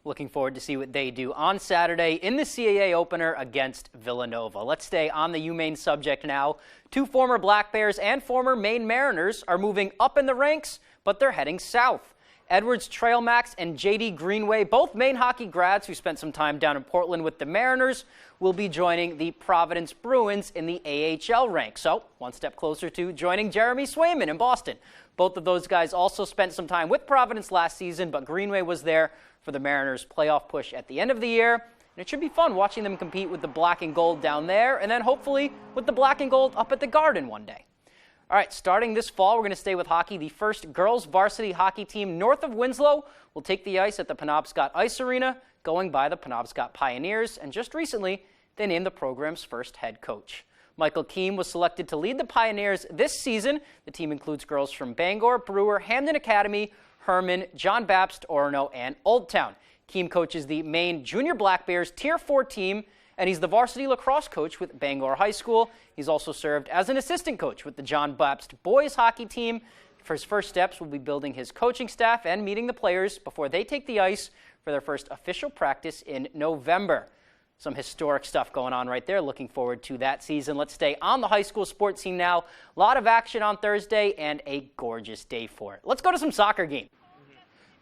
Speaker 13: Looking forward to see what they do on Saturday in the CAA opener against Villanova. Let's stay on the UMaine subject now. 2 former Black Bears and former Maine Mariners are moving up in the ranks, but they're heading south. Edwards Trailmax and J.D. Greenway, both Maine hockey grads who spent some time down in Portland with the Mariners, will be joining the Providence Bruins in the AHL ranks. So, one step closer to joining Jeremy Swayman in Boston. Both of those guys also spent some time with Providence last season, but Greenway was there for the Mariners' playoff push at the end of the year. And it should be fun watching them compete with the black and gold down there, and then hopefully with the black and gold up at the Garden one day. All right, starting this fall, we're going to stay with hockey. The first girls varsity hockey team north of Winslow will take the ice at the Penobscot Ice Arena, going by the Penobscot Pioneers, and just recently, they named the program's first head coach. Michael Keem was selected to lead the Pioneers this season. The team includes girls from Bangor, Brewer, Hamden Academy, Herman, John Baptist, Orono, and Old Town. Keem coaches the Maine Junior Black Bears Tier 4 team, and he's the varsity lacrosse coach with Bangor High School. He's also served as an assistant coach with the John Baptist boys hockey team. For his first steps, will be building his coaching staff and meeting the players before they take the ice for their first official practice in November. Some historic stuff going on right there. Looking forward to that season. Let's stay on the high school sports scene now. A lot of action on Thursday and a gorgeous day for it. Let's go to some soccer game.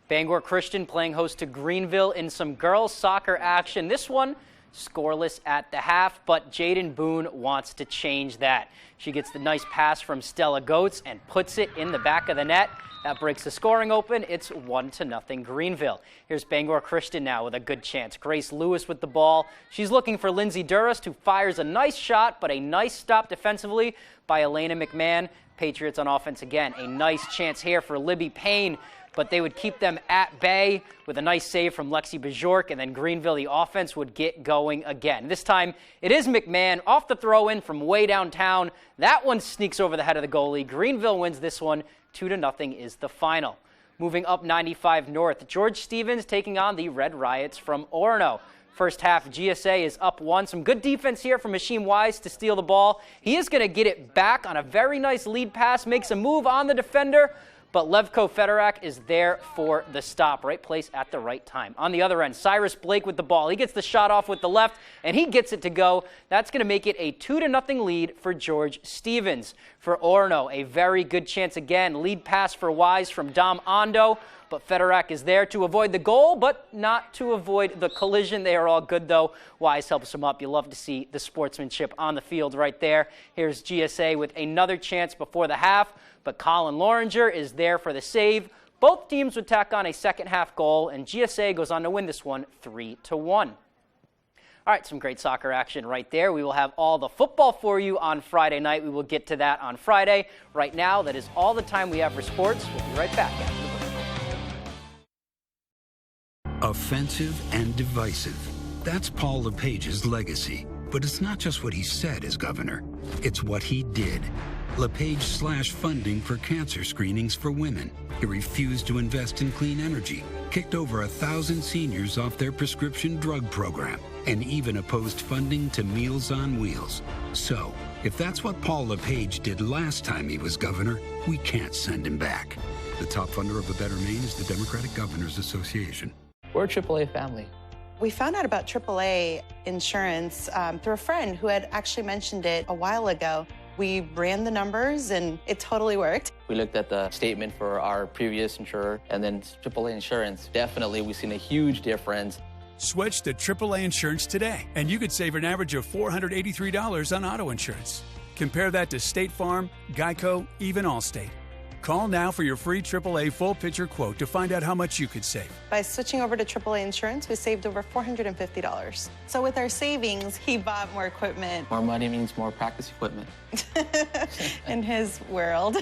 Speaker 13: Bangor Christian playing host to Greenville in some girls soccer action. This one scoreless at the half, but Jaden Boone wants to change that. She gets the nice pass from Stella Goetz and puts it in the back of the net. That breaks the scoring open. It's 1-0 Greenville. Here's Bangor Christian now with a good chance. Grace Lewis with the ball. She's looking for Lindsay Durst, who fires a nice shot, but a nice stop defensively by Elena McMahon. Patriots on offense again. A nice chance here for Libby Payne, but they would keep them at bay with a nice save from Lexi Bajork, and then Greenville, the offense, would get going again. This time, it is McMahon off the throw-in from way downtown. That one sneaks over the head of the goalie. Greenville wins this one. 2-0 is the final. Moving up 95 North, George Stevens taking on the Red Riots from Orono. First half, GSA is up 1. Some good defense here from Hashim Wise to steal the ball. He is going to get it back on a very nice lead pass, makes a move on the defender, but Levko Fedorak is there for the stop. Right place at the right time. On the other end, Cyrus Blake with the ball. He gets the shot off with the left, and he gets it to go. That's going to make it a 2-0 lead for George Stevens. For Orono, a very good chance again. Lead pass for Wise from Dom Ondo, but Fedorak is there to avoid the goal, but not to avoid the collision. They are all good, though. Wise helps him up. You love to see the sportsmanship on the field right there. Here's GSA with another chance before the half, but Colin Loringer is there for the save. Both teams would tack on a second half goal, and GSA goes on to win this one 3-1. All right, some great soccer action right there. We will have all the football for you on Friday night. We will get to that on Friday. Right now, that is all the time we have for sports. We'll be right back after the break.
Speaker 5: Offensive and divisive. That's Paul LePage's legacy. But it's not just what he said as governor. It's what he did. LePage slashed funding for cancer screenings for women. He refused to invest in clean energy, kicked over 1,000 seniors off their prescription drug program, and even opposed funding to Meals on Wheels. So, if that's what Paul LePage did last time he was governor, we can't send him back. The top funder of the Better Maine is the Democratic Governors Association.
Speaker 7: We're a AAA family.
Speaker 9: We found out about AAA insurance through a friend who had actually mentioned it a while ago. We ran the numbers, and it totally worked.
Speaker 7: We looked at the statement for our previous insurer, and then AAA insurance. Definitely, we've seen a huge difference.
Speaker 24: Switch to AAA insurance today, and you could save an average of $483 on auto insurance. Compare that to State Farm, Geico, even Allstate. Call now for your free AAA full-picture quote to find out how much you could save.
Speaker 9: By switching over to AAA insurance, we saved over $450. So with our savings, he bought more equipment.
Speaker 7: More money means more practice equipment.
Speaker 9: In his world.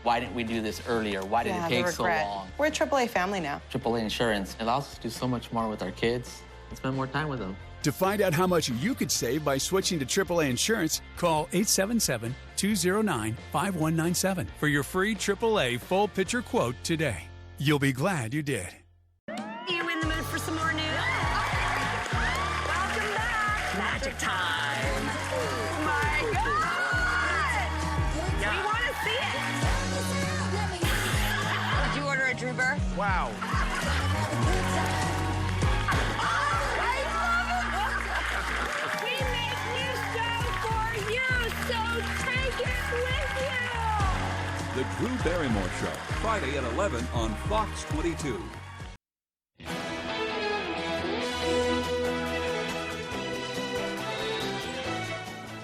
Speaker 7: Why didn't we do this earlier? Why did it take so long?
Speaker 9: We're a AAA family now.
Speaker 7: AAA insurance allows us to do so much more with our kids and spend more time with them.
Speaker 24: To find out how much you could save by switching to AAA insurance, call 877-209-5197 for your free AAA full-picture quote today. You'll be glad you did.
Speaker 25: Are you in the mood for some more news? Welcome back. Magic time. Oh my God. Yeah. We want to see it. Did you order a Drew Burr?
Speaker 8: Wow.
Speaker 18: The Drew Barrymore Show, Friday at 11 on Fox 22.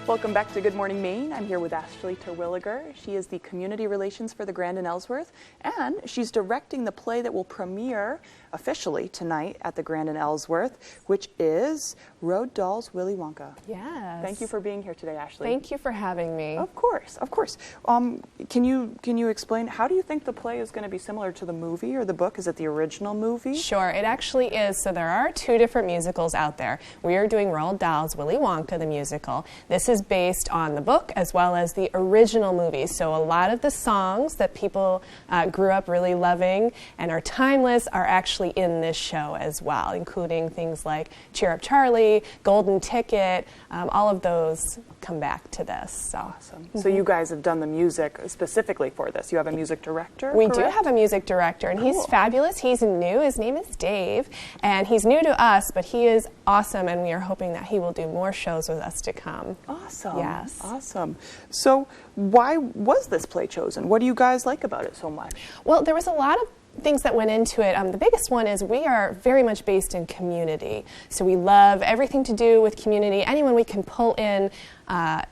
Speaker 2: Welcome back to Good Morning Maine. I'm here with Ashley Terwilliger. She is the Community Relations for the Grandin Ellsworth, and she's directing the play that will premiere officially tonight at the Grandin Ellsworth, which is Roald Dahl's Willy Wonka.
Speaker 26: Yes.
Speaker 2: Thank you for being here today, Ashley.
Speaker 26: Thank you for having me.
Speaker 2: Of course, of course. Can you explain, how do you think the play is going to be similar to the movie or the book? Is it the original movie?
Speaker 26: Sure, it actually is. So there are two different musicals out there. We are doing Roald Dahl's Willy Wonka, the musical. This is is based on the book as well as the original movie. So a lot of the songs that people grew up really loving and are timeless are actually in this show as well, including things like Cheer Up Charlie, Golden Ticket, all of those come back to this. So.
Speaker 2: Awesome. So you guys have done the music specifically for this. You have a music director,
Speaker 26: We
Speaker 2: correct?
Speaker 26: do have a music director, and he's fabulous. He's new. His name is Dave, and he's new to us, but he is awesome, and we are hoping that he will do more shows with us to come.
Speaker 2: Awesome.
Speaker 26: Yes.
Speaker 2: Awesome. So why was this play chosen? What do you guys like about it so much?
Speaker 26: Well, there was a lot of things that went into it. The biggest one is we are very much based in community. So we love everything to do with community. Anyone we can pull in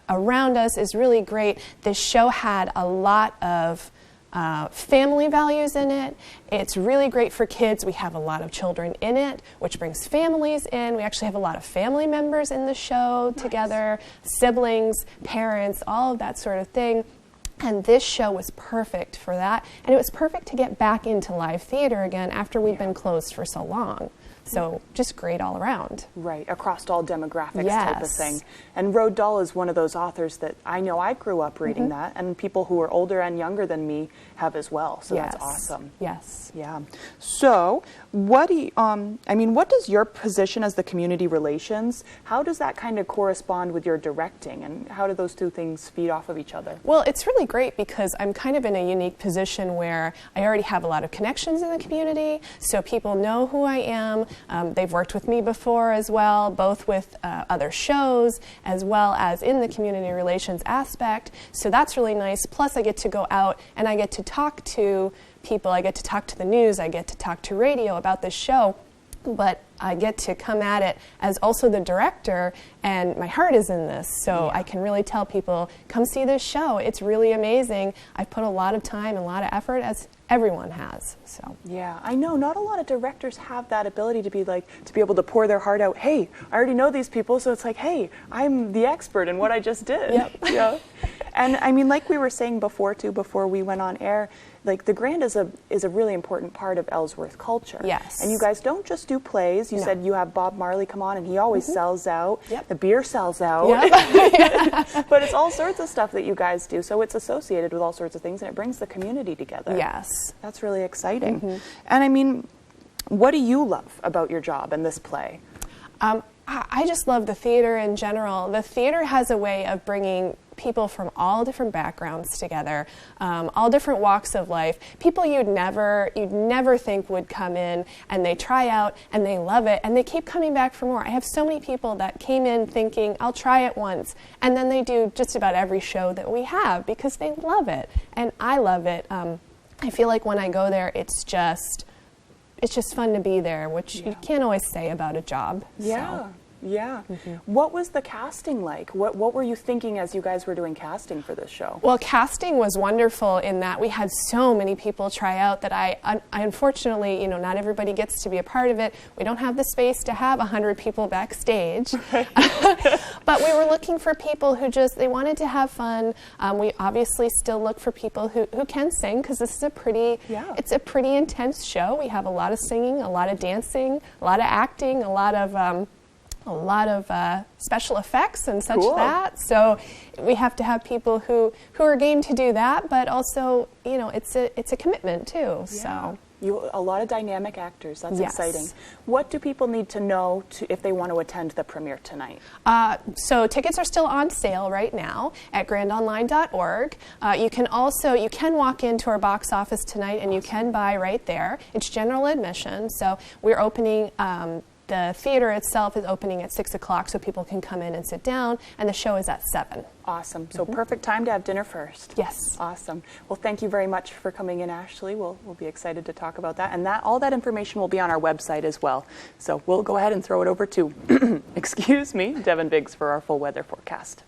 Speaker 26: around us is really great. This show had a lot of family values in it. It's really great for kids. We have a lot of children in it, which brings families in. We actually have a lot of family members in the show together, siblings, parents, all of that sort of thing. And this show was perfect for that. And it was perfect to get back into live theater again after we'd been closed for so long. So just great all around.
Speaker 2: Right, across all demographics type of
Speaker 26: Yes.
Speaker 2: thing. And Roald Dahl is one of those authors that I know I grew up reading that, and people who are older and younger than me have as well. So that's awesome.
Speaker 26: Yes.
Speaker 2: Yeah. So what do you, what does your position as the community relations, how does that kind of correspond with your directing, and how do those two things feed off of each other?
Speaker 26: Well, it's really great because I'm kind of in a unique position where I already have a lot of connections in the community, so people know who I am. They've worked with me before as well, both with other shows as well as in the community relations aspect. So that's really nice. Plus, I get to go out and I get to talk to people. I get to talk to the news. I get to talk to radio about this show. But I get to come at it as also the director, and my heart is in this, so I can really tell people, come see this show. It's really amazing. I've put a lot of time and a lot of effort, as everyone has. So
Speaker 2: yeah, I know not a lot of directors have that ability to be able to pour their heart out. Hey, I already know these people, so it's like, hey, I'm the expert in what I just did.
Speaker 26: Yep.
Speaker 2: Yeah. And like we were saying before we went on air, like the Grand is a really important part of Ellsworth culture.
Speaker 26: Yes.
Speaker 2: And you guys don't just do plays. You said you have Bob Marley come on, and he always sells out.
Speaker 26: Yep.
Speaker 2: The beer sells out.
Speaker 26: Yep.
Speaker 2: But it's all sorts of stuff that you guys do. So it's associated with all sorts of things, and it brings the community together.
Speaker 26: Yes.
Speaker 2: That's really exciting. And what do you love about your job and this play?
Speaker 26: I just love the theater in general. The theater has a way of bringing people from all different backgrounds together, all different walks of life, people you'd never think would come in, and they try out and they love it and they keep coming back for more. I have so many people that came in thinking, I'll try it once, and then they do just about every show that we have because they love it, and I love it. I feel like when I go there, it's just fun to be there, which you can't always say about a job.
Speaker 2: Yeah.
Speaker 26: So.
Speaker 2: Yeah. What was the casting like? What were you thinking as you guys were doing casting for this show?
Speaker 26: Well, casting was wonderful in that we had so many people try out that I unfortunately, not everybody gets to be a part of it. We don't have the space to have 100 people backstage. But we were looking for people who they wanted to have fun. We obviously still look for people who can sing, because this is it's a pretty intense show. We have a lot of singing, a lot of dancing, a lot of acting, a lot of special effects and such that. So we have to have people who are game to do that, but also, it's a commitment too.
Speaker 2: Yeah.
Speaker 26: So
Speaker 2: a lot of dynamic actors. That's exciting. What do people need to know if they want to attend the premiere tonight?
Speaker 26: So tickets are still on sale right now at grandonline.org. You can walk into our box office tonight and you can buy right there. It's general admission. So we're opening. The theater itself is opening at 6 o'clock, so people can come in and sit down, and the show is at 7.
Speaker 2: Awesome. So perfect time to have dinner first.
Speaker 26: Yes.
Speaker 2: Awesome. Well, thank you very much for coming in, Ashley. We'll be excited to talk about that. And all that information will be on our website as well. So we'll go ahead and throw it over to, excuse me, Devin Biggs for our full weather forecast.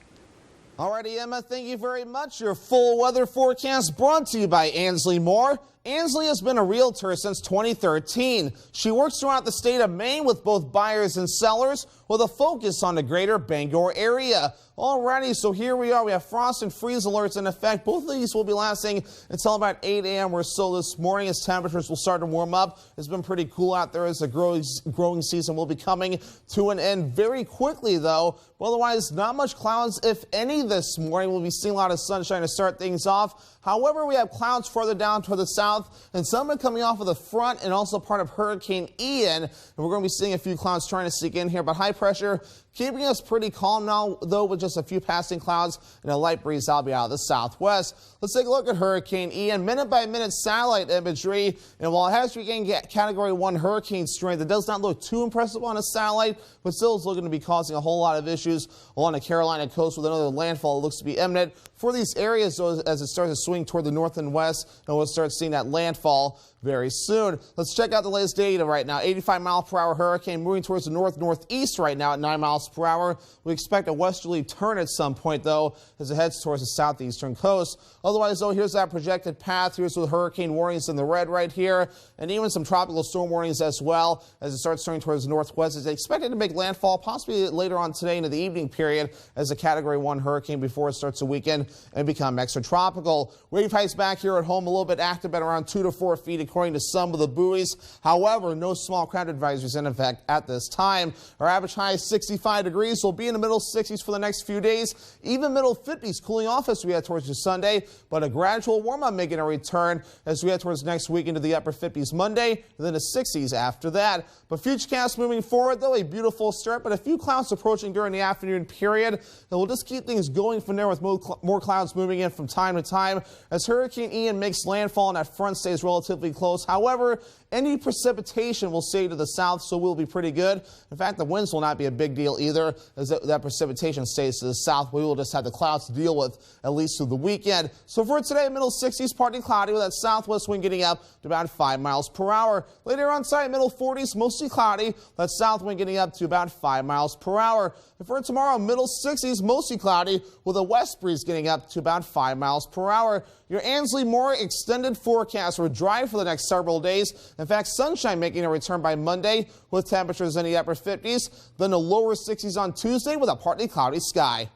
Speaker 19: Alrighty, Emma, thank you very much. Your full weather forecast brought to you by Ansley Moore. Ansley has been a realtor since 2013. She works throughout the state of Maine with both buyers and sellers with a focus on the greater Bangor area. Alrighty, so here we are. We have frost and freeze alerts in effect. Both of these will be lasting until about 8 a.m. or so this morning as temperatures will start to warm up. It's been pretty cool out there as the growing season will be coming to an end very quickly, though. Otherwise, not much clouds, if any, this morning. We'll be seeing a lot of sunshine to start things off. However, we have clouds further down toward the south, and some are coming off of the front and also part of Hurricane Ian. And we're going to be seeing a few clouds trying to sneak in here, but high pressure keeping us pretty calm now, though, with just a few passing clouds and a light breeze that'll be out of the southwest. Let's take a look at Hurricane Ian, minute-by-minute satellite imagery. And while it has regained Category 1 hurricane strength, it does not look too impressive on a satellite, but still is looking to be causing a whole lot of issues along the Carolina coast with another landfall that looks to be imminent for these areas, though, as it starts to swing toward the north and west, and we'll start seeing that landfall very soon. Let's check out the latest data right now. 85-mile-per-hour hurricane moving towards the north-northeast right now at 9 miles per hour. We expect a westerly turn at some point, though, as it heads towards the southeastern coast. Otherwise, though, here's that projected path. Here's with hurricane warnings in the red right here, and even some tropical storm warnings as well as it starts turning towards the northwest. It's expected to make landfall possibly later on today into the evening period as a Category 1 hurricane before it starts to weaken and become extratropical. Wave heights back here at home a little bit active at around 2 to 4 feet according to some of the buoys. However, no small craft advisories in effect at this time. Our average high is 65 degrees. We'll be in the middle 60s for the next few days. Even middle 50s cooling off as we head towards the Sunday, but a gradual warm-up making a return as we head towards next week into the upper 50s Monday, and then the 60s after that. But futurecast moving forward, though, a beautiful start, but a few clouds approaching during the afternoon period. And we'll just keep things going from there with more clouds moving in from time to time as Hurricane Ian makes landfall and that front stays relatively close. However, any precipitation will stay to the south, so we'll be pretty good. In fact, the winds will not be a big deal either, as that precipitation stays to the south. We will just have the clouds to deal with at least through the weekend. So for today, middle 60s, partly cloudy with that southwest wind getting up to about 5 miles per hour. Later on site, middle 40s, mostly cloudy. That south wind getting up to about 5 miles per hour. And for tomorrow, middle 60s, mostly cloudy with a west breeze getting up to about 5 miles per hour. Your Ansley more extended forecast for dry for the next several days. In fact, sunshine making a return by Monday with temperatures in the upper 50s, then the lower 60s on Tuesday with a partly cloudy sky.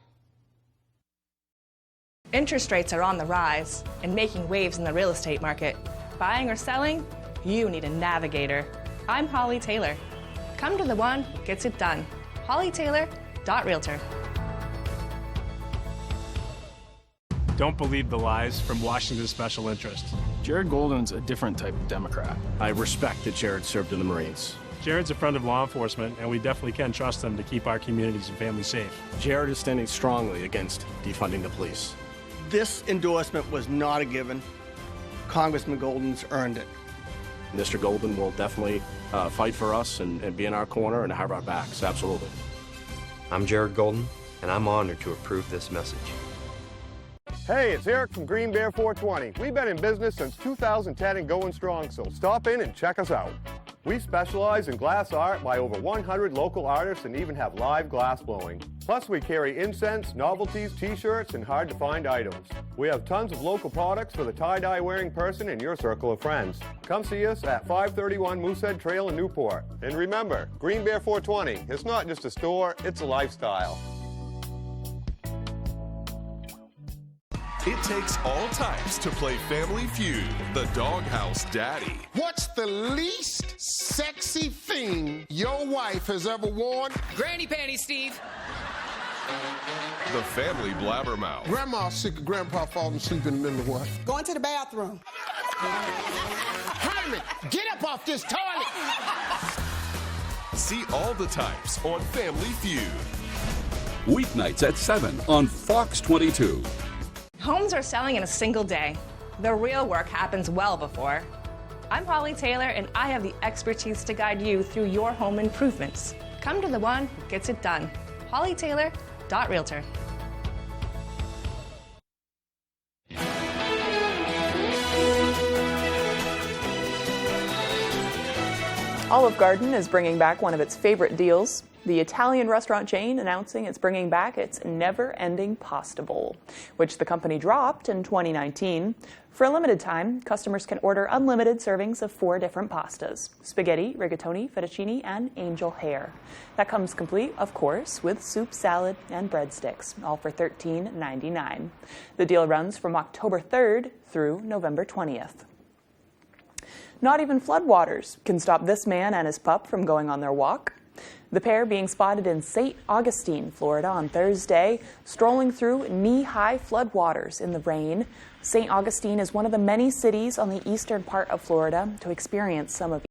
Speaker 3: Interest rates are on the rise and making waves in the real estate market. Buying or selling? You need a navigator. I'm Holly Taylor. Come to the one who gets it done. HollyTaylor.realtor.
Speaker 4: Don't believe the lies from Washington's special interest. Jared Golden's a different type of Democrat. I respect that Jared served in the Marines. Jared's a friend of law enforcement, and we definitely can trust him to keep our communities and families safe. Jared is standing strongly against defunding the police.
Speaker 10: This endorsement was not a given. Congressman Golden's earned it.
Speaker 4: Mr. Golden will definitely fight for us and be in our corner and have our backs, absolutely.
Speaker 11: I'm Jared Golden, and I'm honored to approve this message.
Speaker 12: Hey, it's Eric from Green Bear 420. We've been in business since 2010 and going strong, so stop in and check us out. We specialize in glass art by over 100 local artists and even have live glass blowing. Plus, we carry incense, novelties, t-shirts, and hard-to-find items. We have tons of local products for the tie-dye wearing person in your circle of friends. Come see us at 531 Moosehead Trail in Newport. And remember, Green Bear 420, it's not just a store, it's a lifestyle.
Speaker 15: It takes all types to play Family Feud, the Doghouse Daddy.
Speaker 14: What's the least sexy thing your wife has ever worn?
Speaker 27: Granny panties, Steve.
Speaker 15: The Family Blabbermouth.
Speaker 14: Grandma's sick of Grandpa falling asleep in the middle of what?
Speaker 28: Going to the bathroom.
Speaker 14: Herman, get up off this toilet!
Speaker 15: See all the types on Family Feud.
Speaker 18: Weeknights at 7 on Fox 22.
Speaker 3: Homes are selling in a single day. The real work happens well before. I'm Holly Taylor, and I have the expertise to guide you through your home improvements. Come to the one who gets it done. HollyTaylor.realtor.
Speaker 2: Olive Garden is bringing back one of its favorite deals, the Italian restaurant chain announcing it's bringing back its never-ending pasta bowl, which the company dropped in 2019. For a limited time, customers can order unlimited servings of 4 different pastas: spaghetti, rigatoni, fettuccine, and angel hair. That comes complete, of course, with soup, salad, and breadsticks, all for $13.99. The deal runs from October 3rd through November 20th. Not even floodwaters can stop this man and his pup from going on their walk. The pair being spotted in St. Augustine, Florida on Thursday, strolling through knee-high floodwaters in the rain. St. Augustine is one of the many cities on the eastern part of Florida to experience some of